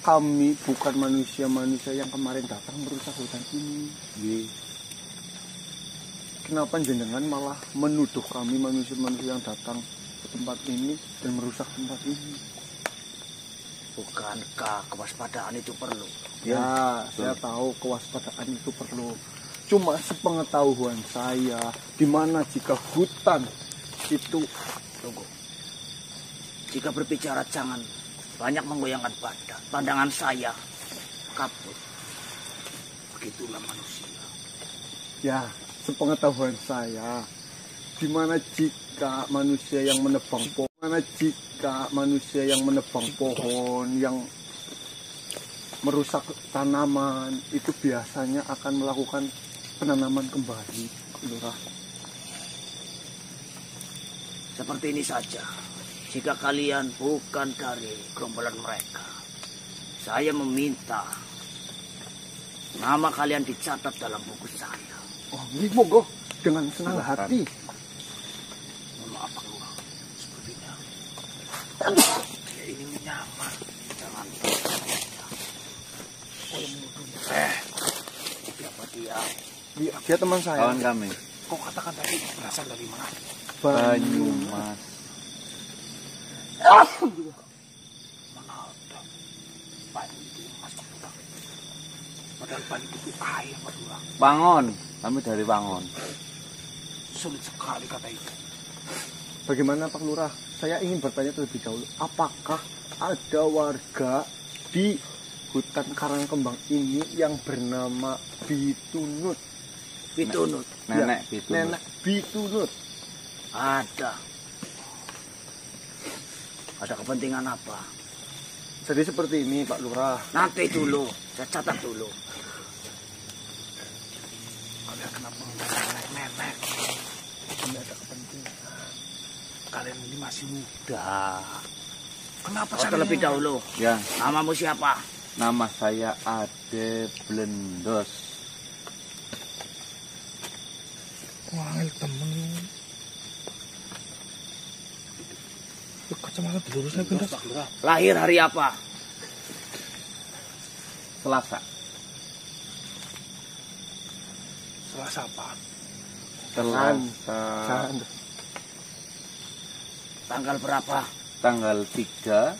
Speaker 1: kami bukan manusia-manusia yang kemarin datang merusak hutan ini. Kenapa jenengan malah menuduh kami manusia-manusia yang datang ke tempat ini dan merusak tempat ini?
Speaker 3: Bukankah kewaspadaan itu perlu?
Speaker 1: Ya, saya tahu kewaspadaan itu perlu. Cuma sepengetahuan saya, di mana jika hutan itu
Speaker 3: Tunggu. Jika berbicara jangan banyak menggoyangkan badan. Pandangan saya kabur.
Speaker 4: Begitulah manusia.
Speaker 1: Ya, sepengetahuan saya, dimana jika manusia yang menebang pohon, yang merusak tanaman, itu biasanya akan melakukan penanaman kembali, Lurah.
Speaker 3: Seperti ini saja. Jika kalian bukan dari gerombolan mereka, saya meminta nama kalian dicatat dalam buku saya.
Speaker 1: Oh, ini monggo dengan senang hati.
Speaker 4: Mohon maaf Pak Lurah. Sepertinya dia ini menyamar. Jangan. Oh, yang menuduh.
Speaker 3: Siapa dia?
Speaker 1: Dia teman saya.
Speaker 2: Kawan kami.
Speaker 4: Kau katakan tadi berasal dari mana?
Speaker 2: Banyumas.
Speaker 4: Mana ada Banyumas Pak Lurah. Padahal Banyumas itu air Pak Lurah.
Speaker 2: Wangon. Kami dari Wangon.
Speaker 4: Sulit sekali kata itu.
Speaker 1: Bagaimana Pak Lurah? Saya ingin bertanya terlebih dahulu, apakah ada warga di hutan Karangkembang ini yang bernama Bitunut?
Speaker 3: Bitunut.
Speaker 2: Nenek
Speaker 1: Ya,
Speaker 2: Bitunut.
Speaker 1: Nenek Bitunut.
Speaker 3: Ada. Ada kepentingan apa?
Speaker 1: Jadi seperti ini Pak Lurah.
Speaker 3: Nanti dulu, saya catat dulu.
Speaker 4: Kalian kenapa mengenai nenek? Ini ada kepentingan. Kalian ini masih muda. Kenapa
Speaker 3: Oh, terlebih dahulu,
Speaker 2: Ya,
Speaker 3: namamu siapa?
Speaker 2: nama saya Ade Blendos.
Speaker 4: Wah, temen. Kacamata dilurusnya pindah Pak Lurah.
Speaker 3: Lahir hari apa?
Speaker 2: Selasa.
Speaker 4: Selasa apa?
Speaker 2: Selasa.
Speaker 3: Tanggal berapa?
Speaker 2: Tanggal 3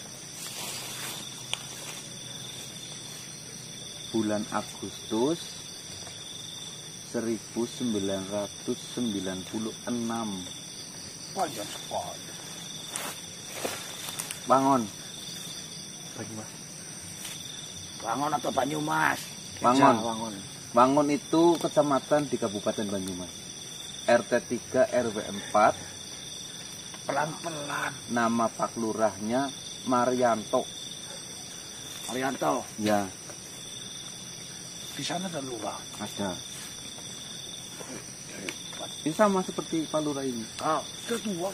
Speaker 2: bulan Agustus 1996.
Speaker 4: Panjang sekali.
Speaker 2: Wangon.
Speaker 1: Banyumas.
Speaker 3: Wangon atau Banyumas?
Speaker 2: Wangon.
Speaker 1: Wangon.
Speaker 2: Wangon itu kecamatan di Kabupaten Banyumas. RT 3 RW 4.
Speaker 4: Pelan-pelan.
Speaker 2: Nama Pak Lurahnya Marianto.
Speaker 3: Arianto.
Speaker 2: Ya,
Speaker 4: Di sana ada lurah.
Speaker 2: ada. Ini sama seperti Pak Lurah ini.
Speaker 3: Oh,
Speaker 4: Kedua.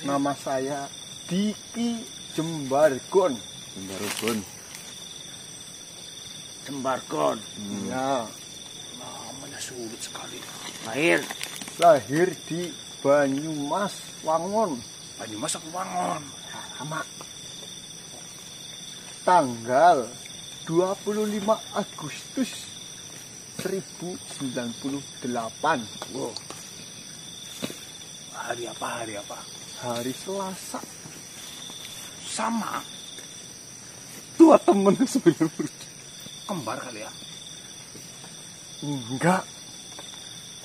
Speaker 1: Nama saya Diki Jembargon.
Speaker 2: Jembargon.
Speaker 3: Jembargon.
Speaker 1: Ya,
Speaker 4: Namanya sulit sekali.
Speaker 1: lahir di Banyumas, Wangon.
Speaker 4: Banyumas aku Wangon.
Speaker 1: Sama. Tanggal 25 Agustus 1098.
Speaker 3: Wow.
Speaker 4: Hari apa? Hari apa?
Speaker 1: Hari Selasa.
Speaker 4: Sama.
Speaker 2: Tua temen sebenarnya.
Speaker 4: Kembar kali ya?
Speaker 1: Enggak.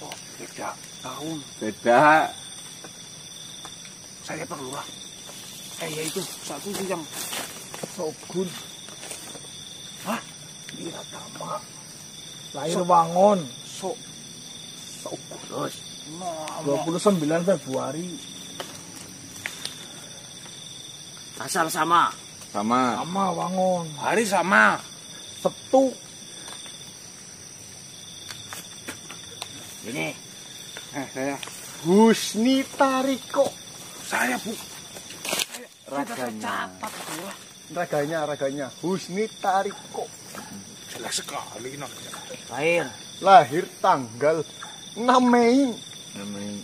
Speaker 4: Oh, beda tahun.
Speaker 2: Beda.
Speaker 4: Saya Pak Lurah. Ya itu satu sih yang
Speaker 1: Sogun.
Speaker 4: hah? Wiratama.
Speaker 6: Lahir Wangon,
Speaker 1: Sogun.
Speaker 4: Nama
Speaker 6: 29 Februari.
Speaker 3: Asal sama.
Speaker 2: Sama.
Speaker 6: Sama Wangon.
Speaker 4: hari sama.
Speaker 1: Sabtu.
Speaker 3: Ini.
Speaker 4: Saya
Speaker 1: Husni Tariko.
Speaker 4: Bu.
Speaker 2: Raganya.
Speaker 1: Raganya. Husni Tariko.
Speaker 4: Jelek sekali namanya.
Speaker 3: Lahir.
Speaker 1: Lahir tanggal 6 Mei
Speaker 2: Namanya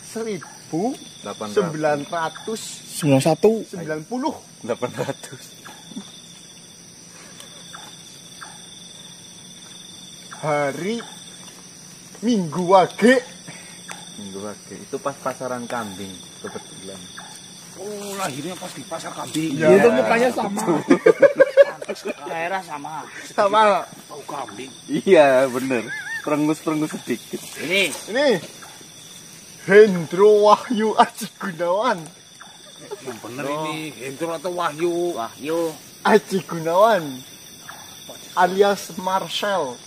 Speaker 1: 1990.
Speaker 6: 91.
Speaker 2: 800.
Speaker 1: Hari Minggu Wage.
Speaker 2: Minggu Wage. Itu pas pasaran kambing kebetulan.
Speaker 4: Oh, lahirnya pas di pasar kambing.
Speaker 1: Ya.
Speaker 6: Itu mukanya sama.
Speaker 3: Daerah sama.
Speaker 1: Sama.
Speaker 4: Bau kambing.
Speaker 2: Iya, bener. Perengus-perengus sedikit.
Speaker 3: Ini.
Speaker 1: Ini Hendro Wahyu Aji Gunawan.
Speaker 4: Yang benar ini Hendro atau Wahyu?
Speaker 3: Wahyu.
Speaker 1: Aji Gunawan alias Marcel.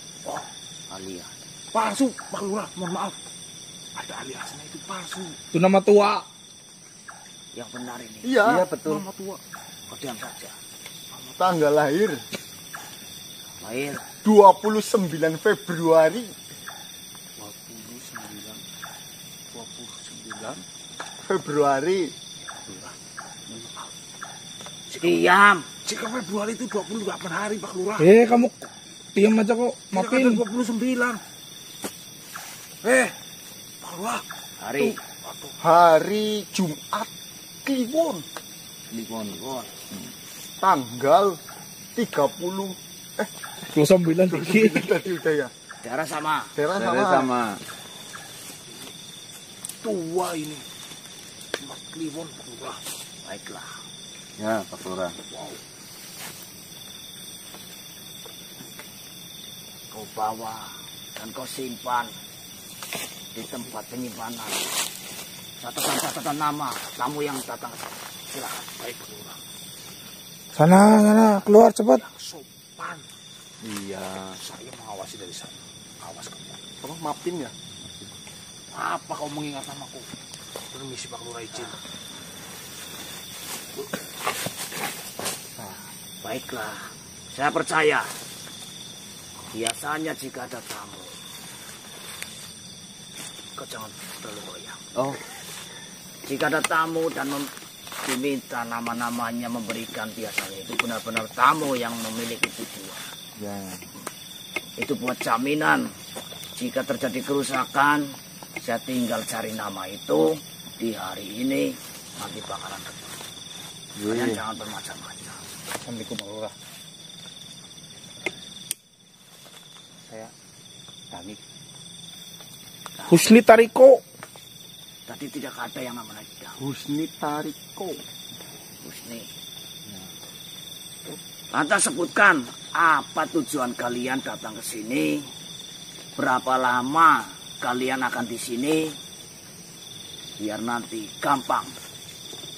Speaker 3: Alias.
Speaker 4: Palsu, Pak Lurah, mohon maaf. Ada aliasnya itu palsu.
Speaker 6: Itu nama tua.
Speaker 3: Yang benar ini.
Speaker 1: Iya,
Speaker 2: betul.
Speaker 4: Nama tua.
Speaker 3: Kodiam saja.
Speaker 1: tanggal lahir
Speaker 3: Lahir
Speaker 1: 29 Februari
Speaker 4: 29
Speaker 1: Februari.
Speaker 3: Diam.
Speaker 4: Jika Februari itu 28 hari Pak Lurah.
Speaker 6: Kamu diam aja kok.
Speaker 4: Tidak
Speaker 6: Maafin.
Speaker 4: ada 29. Pak Lurah.
Speaker 3: Hari.
Speaker 1: Hari Jumat Kliwon
Speaker 3: Liwon.
Speaker 1: tanggal 30
Speaker 6: 29 dikit.
Speaker 1: tadi udah ya.
Speaker 3: Daerah sama.
Speaker 1: Daerah
Speaker 2: Daerah
Speaker 1: sama.
Speaker 2: sama.
Speaker 4: Tua ini. Mas Kliwon Pak Lurah.
Speaker 3: Baiklah.
Speaker 2: Ya, Pak Lurah.
Speaker 3: Kau bawa dan kau simpan di tempat penyimpanan catatan nama tamu yang datang. Silakan.
Speaker 4: Baik Pak Lurah.
Speaker 6: Sana, keluar cepat.
Speaker 4: Sopan.
Speaker 2: Iya.
Speaker 4: Saya mengawasi dari sana. Awas kamu.
Speaker 1: Apa maafin ya?
Speaker 4: Apa kau mengingat namaku? Permisi Pak Lurah izin.
Speaker 3: Baiklah. Saya percaya. Biasanya jika ada tamu, kau jangan terlalu goyang.
Speaker 2: Oh,
Speaker 3: Jika ada tamu dan diminta nama-namanya memberikan, biasanya itu benar-benar tamu yang memiliki tujuan.
Speaker 2: ya.
Speaker 3: Itu buat jaminan. Jika terjadi kerusakan, saya tinggal cari nama itu di hari ini, nanti bakalan ketemu. Kalian jangan bermacam-macam.
Speaker 6: Assalamualaikum Pak Lurah.
Speaker 3: Saya Dani.
Speaker 6: Husni Tariko.
Speaker 3: Tadi tidak ada yang namanya
Speaker 1: Husni Tariko.
Speaker 3: Husni. Lantas sebutkan apa tujuan kalian datang ke sini? Berapa lama kalian akan di sini? Biar nanti gampang.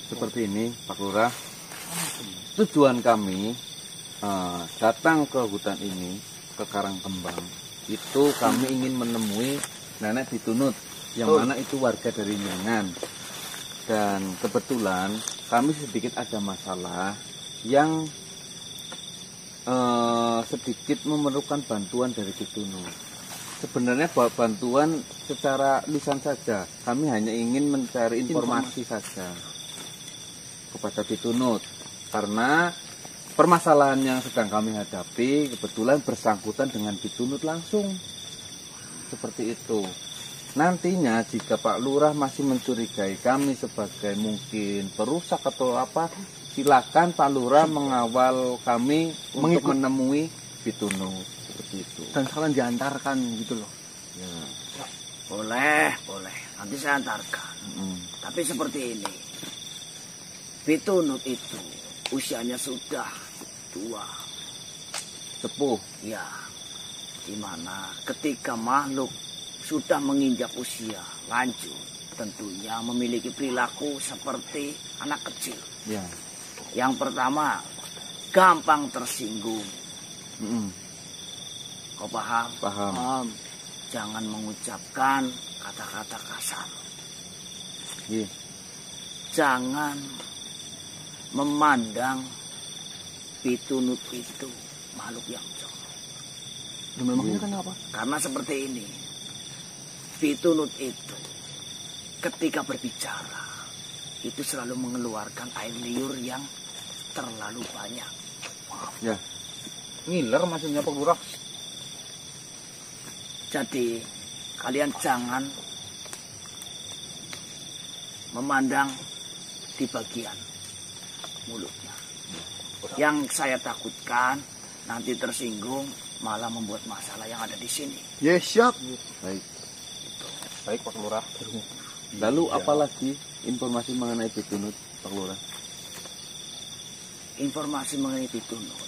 Speaker 2: Seperti ini, Pak Lurah. Tujuan kami datang ke hutan ini, ke Karangkembang, itu kami ingin menemui Nenek Bitunut, yang mana itu warga dari Nyengan. Dan kebetulan kami sedikit ada masalah yang sedikit memerlukan bantuan dari Bitunut. Sebenarnya bantuan secara lisan saja, kami hanya ingin mencari informasi saja kepada Bitunut, karena permasalahan yang sedang kami hadapi kebetulan bersangkutan dengan Bitunut langsung. Seperti itu. Nantinya jika Pak Lurah masih mencurigai kami sebagai mungkin perusak atau apa, silakan Pak Lurah mengawal kami untuk menemui Bitunut. Seperti itu.
Speaker 1: Dan sekalian diantarkan gitu loh.
Speaker 2: Ya.
Speaker 3: Boleh. Nanti saya antarkan. Tapi seperti ini. Bitunut itu usianya sudah tua.
Speaker 2: Sepuh.
Speaker 3: Ya. Dimana ketika makhluk sudah menginjak usia lanjut, tentunya memiliki perilaku seperti anak kecil.
Speaker 2: Ya.
Speaker 3: Yang pertama, gampang tersinggung. Kau paham?
Speaker 2: Paham.
Speaker 3: Jangan mengucapkan kata-kata kasar.
Speaker 2: Iya.
Speaker 3: Jangan memandang Bitunut itu makhluk yang jorok.
Speaker 1: Memangnya kenapa?
Speaker 3: Karena seperti ini, Bitunut itu ketika berbicara itu selalu mengeluarkan air liur yang terlalu banyak.
Speaker 2: Ya.
Speaker 4: Ngiler maksudnya Pak Lurah.
Speaker 3: Jadi kalian jangan memandang di bagian mulutnya. Yang saya takutkan nanti tersinggung malah membuat masalah yang ada di sini.
Speaker 1: Yes, siap.
Speaker 2: Baik.
Speaker 4: Baik Pak Lurah.
Speaker 2: Lalu apalagi informasi mengenai Bitunut, Pak Lurah?
Speaker 3: Informasi mengenai Bitunut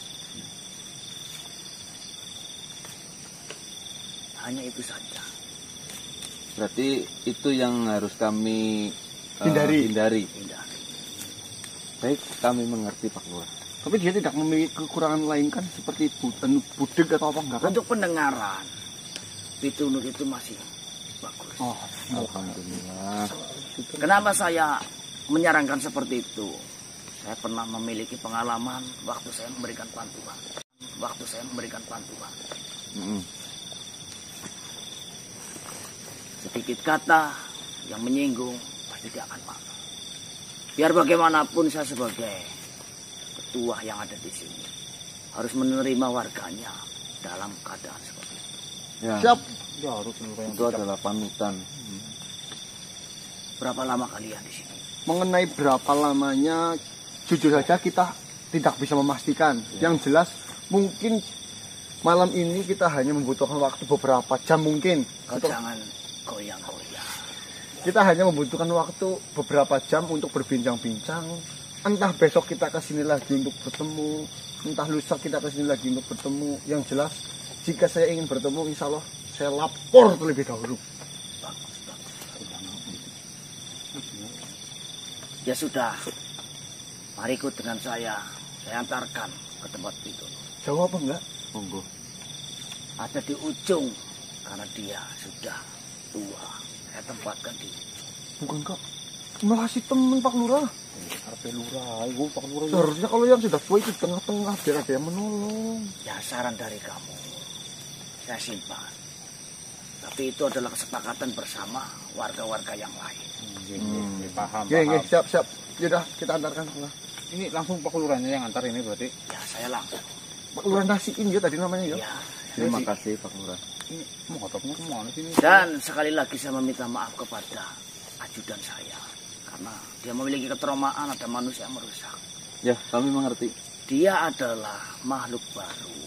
Speaker 3: hanya itu saja.
Speaker 2: Berarti itu yang harus kami
Speaker 1: Hindari.
Speaker 3: Hindari.
Speaker 2: Baik, kami mengerti Pak Lurah.
Speaker 1: Tapi dia tidak memiliki kekurangan lain kan, seperti budeg atau apa enggak kan?
Speaker 3: Untuk pendengaran, Pitunuk itu masih bagus.
Speaker 1: Oh,
Speaker 2: Alhamdulillah.
Speaker 3: Kenapa saya menyarankan seperti itu? Saya pernah memiliki pengalaman waktu saya memberikan bantuan.
Speaker 2: Mm-mm.
Speaker 3: Sedikit kata yang menyinggung pasti dia akan marah. Biar bagaimanapun saya sebagai ketua yang ada di sini harus menerima warganya dalam keadaan seperti itu.
Speaker 2: Ya,
Speaker 1: siap.
Speaker 6: Ya harus
Speaker 2: itu adalah panutan.
Speaker 3: Berapa lama kalian di sini?
Speaker 1: Mengenai berapa lamanya, jujur saja kita tidak bisa memastikan. Yang jelas mungkin malam ini kita hanya membutuhkan waktu beberapa jam mungkin.
Speaker 3: Kau jangan goyang-goyang.
Speaker 1: Kita hanya membutuhkan waktu beberapa jam untuk berbincang-bincang. Entah besok kita kesini lagi untuk bertemu, entah lusa kita kesini lagi untuk bertemu. Yang jelas, jika saya ingin bertemu, insya Allah saya lapor terlebih dahulu.
Speaker 3: Ya sudah, mari ikut dengan saya antarkan ke tempat itu.
Speaker 1: Jauh apa enggak?
Speaker 2: Monggo.
Speaker 3: Ada di ujung, karena dia sudah tua. Saya tempatkan di.
Speaker 1: Bukan kok, malah si temen Pak Lurah.
Speaker 6: Arpe lurah, iku Pak Lurah.
Speaker 1: Seharusnya kalau yang sudah tua itu tengah-tengah biar ada yang menolong.
Speaker 3: Ya saran dari kamu, saya simpan. Tapi itu adalah kesepakatan bersama warga-warga yang lain.
Speaker 6: Paham.
Speaker 1: Oke, siap. Yaudah, kita antarkan.
Speaker 6: Ini langsung Pak Lurahnya yang antar ini berarti.
Speaker 3: Ya saya langsung.
Speaker 1: Pak Lurah Nasiin ya tadi namanya ya.
Speaker 3: Ya.
Speaker 2: Terima kasih Pak Lurah.
Speaker 6: Ini mau ngotopnya kemana sini?
Speaker 3: Dan sekali lagi saya meminta maaf kepada ajudan saya. Karena dia memiliki keteromaan, ada manusia yang merusak.
Speaker 2: Ya, kami mengerti.
Speaker 3: Dia adalah makhluk baru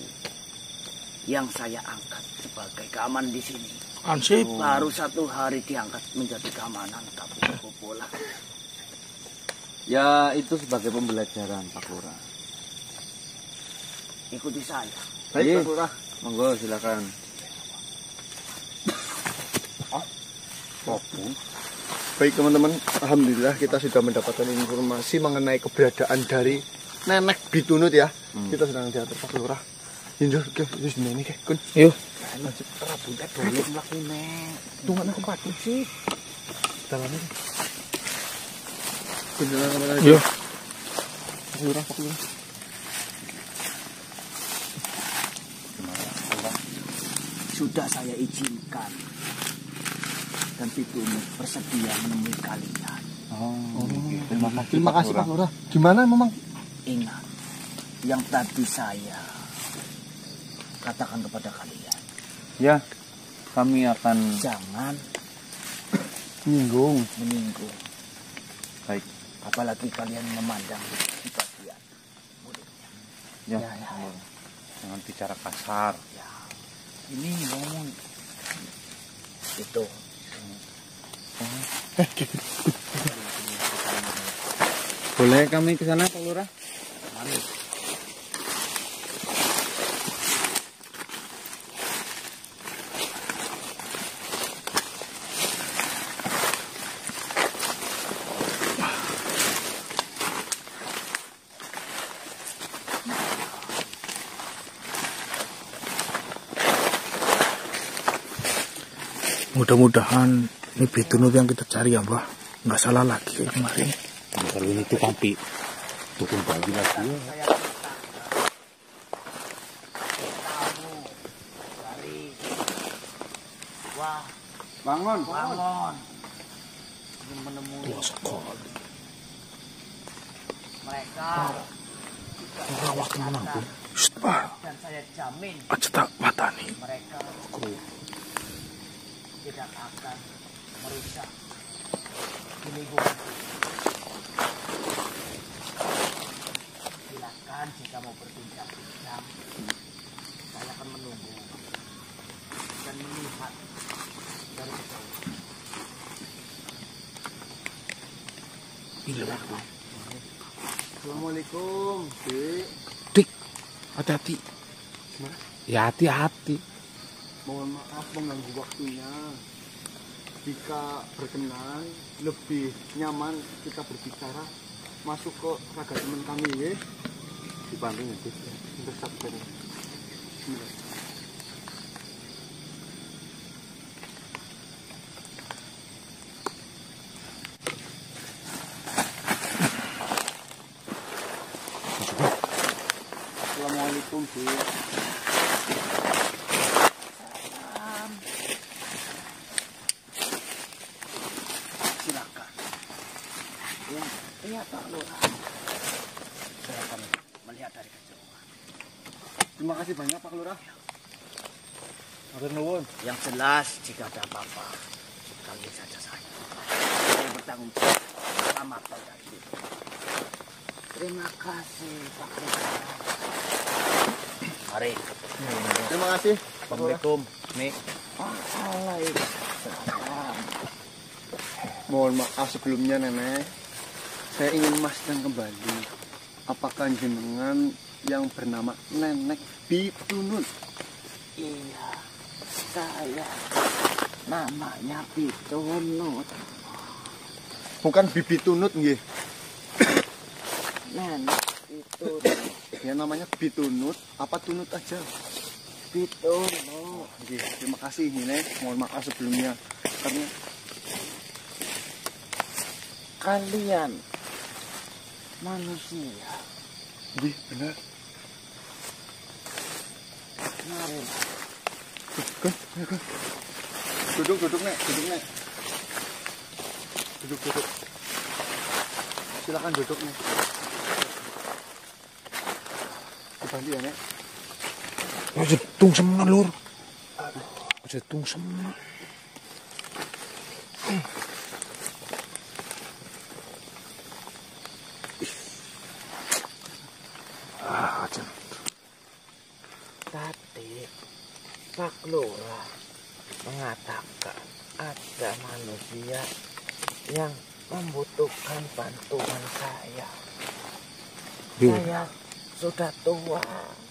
Speaker 3: yang saya angkat sebagai keamanan di sini.
Speaker 6: Ansip.
Speaker 3: Baru 1 hari diangkat menjadi keamanan, tapi kebobolan.
Speaker 2: Ya, itu sebagai pembelajaran Pak Lurah.
Speaker 3: Ikuti saya.
Speaker 1: Baik,
Speaker 2: Iya.
Speaker 1: Pak Lurah.
Speaker 2: Monggo silakan.
Speaker 1: Baik teman-teman, alhamdulillah kita sudah mendapatkan informasi mengenai keberadaan dari Nenek Bitunut ya. Kita sedang diatur Pak Lurah. Injur, wis ini ke, Kun.
Speaker 6: Yuk.
Speaker 1: Lanjut terabuntet dulu mlakune. Tunggu aku pati sih. Dalane. Beneran mana aja.
Speaker 6: Yuk.
Speaker 1: Pak Lurah.
Speaker 3: Sudah saya izinkan. Dan Pitunuk bersedia menemui kalian.
Speaker 1: Terima kasih Pak Lurah. Gimana memang?
Speaker 3: Ingat, yang tadi saya katakan kepada kalian.
Speaker 2: Ya, kami akan
Speaker 3: Jangan
Speaker 1: Menyinggung.
Speaker 3: menyinggung.
Speaker 2: baik.
Speaker 3: Apalagi kalian memandang di bagian mulutnya.
Speaker 2: Ya.
Speaker 3: Ya.
Speaker 6: Jangan bicara kasar.
Speaker 3: Ya,
Speaker 6: Ini ngomong.
Speaker 3: itu.
Speaker 2: Boleh kami ke sana Pak Lurah?
Speaker 3: Mari.
Speaker 6: Mudah-mudahan ini Pitunut yang kita cari ya, Mbah. Nggak salah lagi kayak kemarin. Kalau ini tuh kampi. Tukun bagi lagi ya.
Speaker 2: Bangun.
Speaker 3: Ingin menemui
Speaker 6: Tua sekali.
Speaker 3: mereka
Speaker 6: Rawak kemana aku? Shh, Mbah.
Speaker 3: dan saya jamin
Speaker 6: Aja tak mata nih.
Speaker 3: mereka tidak akan merusak di lingkungan. Silakan jika mau berbincang-bincang, saya akan menunggu dan melihat dari jauh.
Speaker 1: Assalamualaikum, Dik.
Speaker 6: Dik, hati-hati. Ya hati-hati.
Speaker 1: Mohon maaf mengganggu waktunya. Jika berkenan, lebih nyaman kita berbicara masuk ke raga teman kami ya.
Speaker 2: Dibantu ya, Dik.
Speaker 1: Untuk sabar. Assalamualaikum, Bu.
Speaker 3: Silakan. Iya Pak Lurah. Saya akan melihat dari kejauhan.
Speaker 1: Terima kasih banyak Pak Lurah. Matur nuwun.
Speaker 3: Yang jelas jika ada apa-apa, panggil saja saya. Saya bertanggung jawab sama keluarga kita. Terima kasih Pak Lurah. Mari.
Speaker 1: Terima kasih Pak Lurah.
Speaker 3: Assalamualaikum. Nih. Waalaikumsalam.
Speaker 1: Mohon maaf sebelumnya Nenek. Saya ingin memastikan kembali, apakah jenengan yang bernama Nenek Bitunut?
Speaker 3: Iya, saya namanya Bitunut.
Speaker 1: Bukan Bibi Tunut nggih.
Speaker 3: Nenek Bitunut.
Speaker 1: Ya namanya Bitunut, apa Tunut aja?
Speaker 3: Bitunut.
Speaker 1: Nggih, terima kasih Nenek. Mohon maaf sebelumnya karena
Speaker 3: Kalian manusia.
Speaker 1: nggih benar.
Speaker 3: Mari.
Speaker 1: Duduk Nek, Duduk. Silakan duduk Nek. Dibantu ya Nek.
Speaker 6: Aja tungsem lur. Aja tungsem. Aja.
Speaker 3: Tadi Pak Lurah mengatakan ada manusia yang membutuhkan bantuan saya. Saya sudah tua,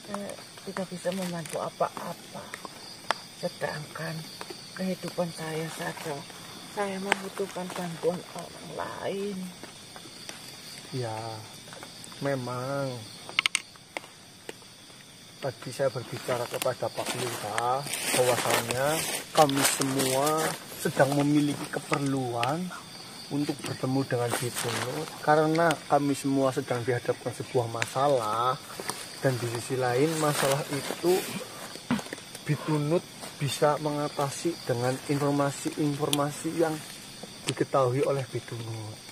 Speaker 3: saya tidak bisa membantu apa-apa. Sedangkan kehidupan saya saja, saya membutuhkan bantuan orang lain.
Speaker 1: Ya, memang tadi saya berbicara kepada Pak Lurah bahwasanya kami semua sedang memiliki keperluan untuk bertemu dengan Bitunut karena kami semua sedang dihadapkan sebuah masalah, dan di sisi lain masalah itu Bitunut bisa mengatasi dengan informasi-informasi yang diketahui oleh Bitunut.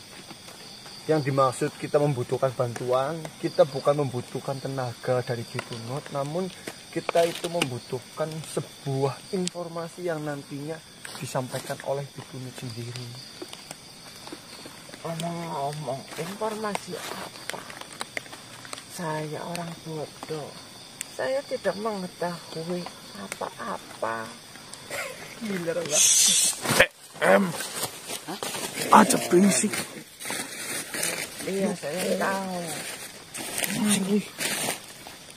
Speaker 1: Yang dimaksud kita membutuhkan bantuan, kita bukan membutuhkan tenaga dari Bitunut, namun kita itu membutuhkan sebuah informasi yang nantinya disampaikan oleh Bitunut sendiri.
Speaker 3: Omong-omong, informasi apa? Saya orang bodoh. Saya tidak mengetahui apa-apa.
Speaker 6: Aja berisik.
Speaker 3: Iya, saya tahu.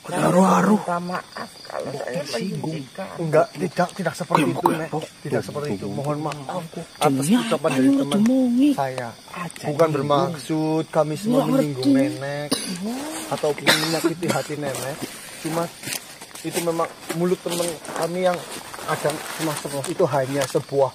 Speaker 6: Haru-haru.
Speaker 3: Minta maaf kalau saya menjijikan.
Speaker 1: Enggak, tidak seperti itu, Nek. Tidak seperti itu. Mohon maaf atas ucapan dari teman saya. Bukan bermaksud kami semua menyinggung Nenek ataupun menyakiti hati Nenek. Cuma itu memang mulut teman kami yang ada semacam itu hanya sebuah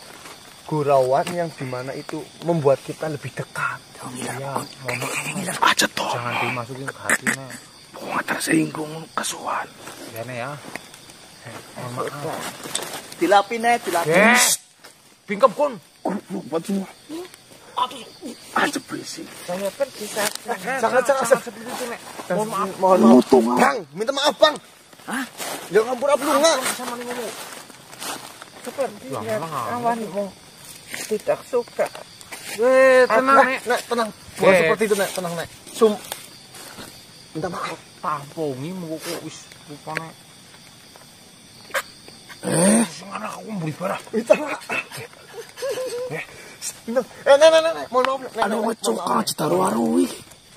Speaker 1: gurauan yang dimana itu membuat kita lebih dekat.
Speaker 4: Ya, mohon maaf.
Speaker 6: Aja toh.
Speaker 4: Jangan dimasukin ke hati, Nek.
Speaker 6: Mau tersinggung kesuwan.
Speaker 4: Ya, Nek ya. Mohon maaf.
Speaker 3: Dilapi, Nek, dilapi.
Speaker 4: Bingkep kun.
Speaker 6: Buat semua. Aja berisik.
Speaker 3: Saya pergi saja.
Speaker 1: Jangan
Speaker 4: seperti itu, Nek.
Speaker 1: Mohon maaf. Bang, minta maaf, Bang.
Speaker 3: Hah?
Speaker 1: Jangan pura-pura.
Speaker 4: Sama nih ngomong.
Speaker 3: Sepertinya kawanmu tidak suka.
Speaker 4: Tenang, Nek.
Speaker 1: Nek, tenang. Bukan seperti itu, Nek. Tenang, Nek. Minta maaf.
Speaker 4: Tampongi mau kok wis rupane. Sing anak aku mburi barah.
Speaker 1: Minta maaf. Nek. Mohon maaf, Nek.
Speaker 6: Ada wecok aja taruh-arui.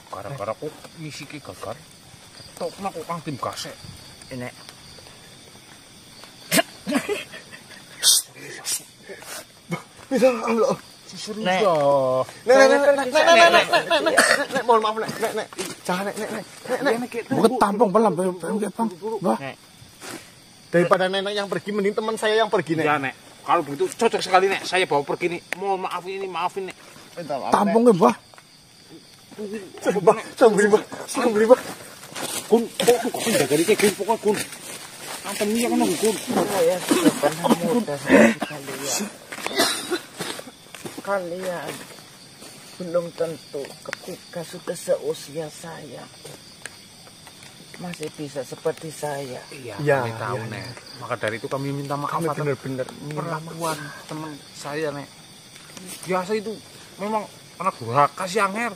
Speaker 4: Gara-gara kok misi ki gagal. Tokna kok Kang Tim gasek.
Speaker 3: Ini
Speaker 1: Minta maaf, loh.
Speaker 4: Serius
Speaker 3: Nek.
Speaker 4: loh.
Speaker 1: Nek, mohon maaf, Nek. Jangan, Nek.
Speaker 6: Bukan tampung pelan, Bang. Wah,
Speaker 1: Daripada nenek yang pergi, mending teman saya yang pergi, Nek.
Speaker 4: Ya, Nek. Kalau begitu cocok sekali, Nek. Saya bawa pergi nih. Mohon maafin, Nek.
Speaker 6: tampung ya, Bah.
Speaker 1: Beri, Bah.
Speaker 4: Kun, kok jaga dikit, Kun. Pokoknya, Kun. Antem iya kan, Kun.
Speaker 3: Saya sudah pernah muda seperti kalian. Kalian belum tentu ketika sudah seusia saya masih bisa seperti saya.
Speaker 4: Iya, kami tahu, Nek. Maka dari itu kami minta maaf
Speaker 1: Kami
Speaker 4: atas
Speaker 1: benar-benar
Speaker 4: perlakuan teman saya, Nek. Biasa itu memang anak durhaka si Anger.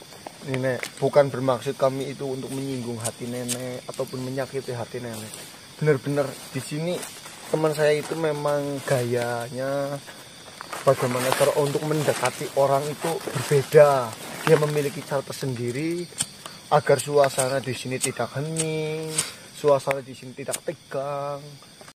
Speaker 1: Ini, Nek, bukan bermaksud kami itu untuk menyinggung hati nenek ataupun menyakiti hati nenek. Benar-benar di sini teman saya itu memang gayanya bagaimana cara untuk mendekati orang itu berbeda. Dia memiliki cara tersendiri agar suasana di sini tidak hening, suasana di sini tidak tegang.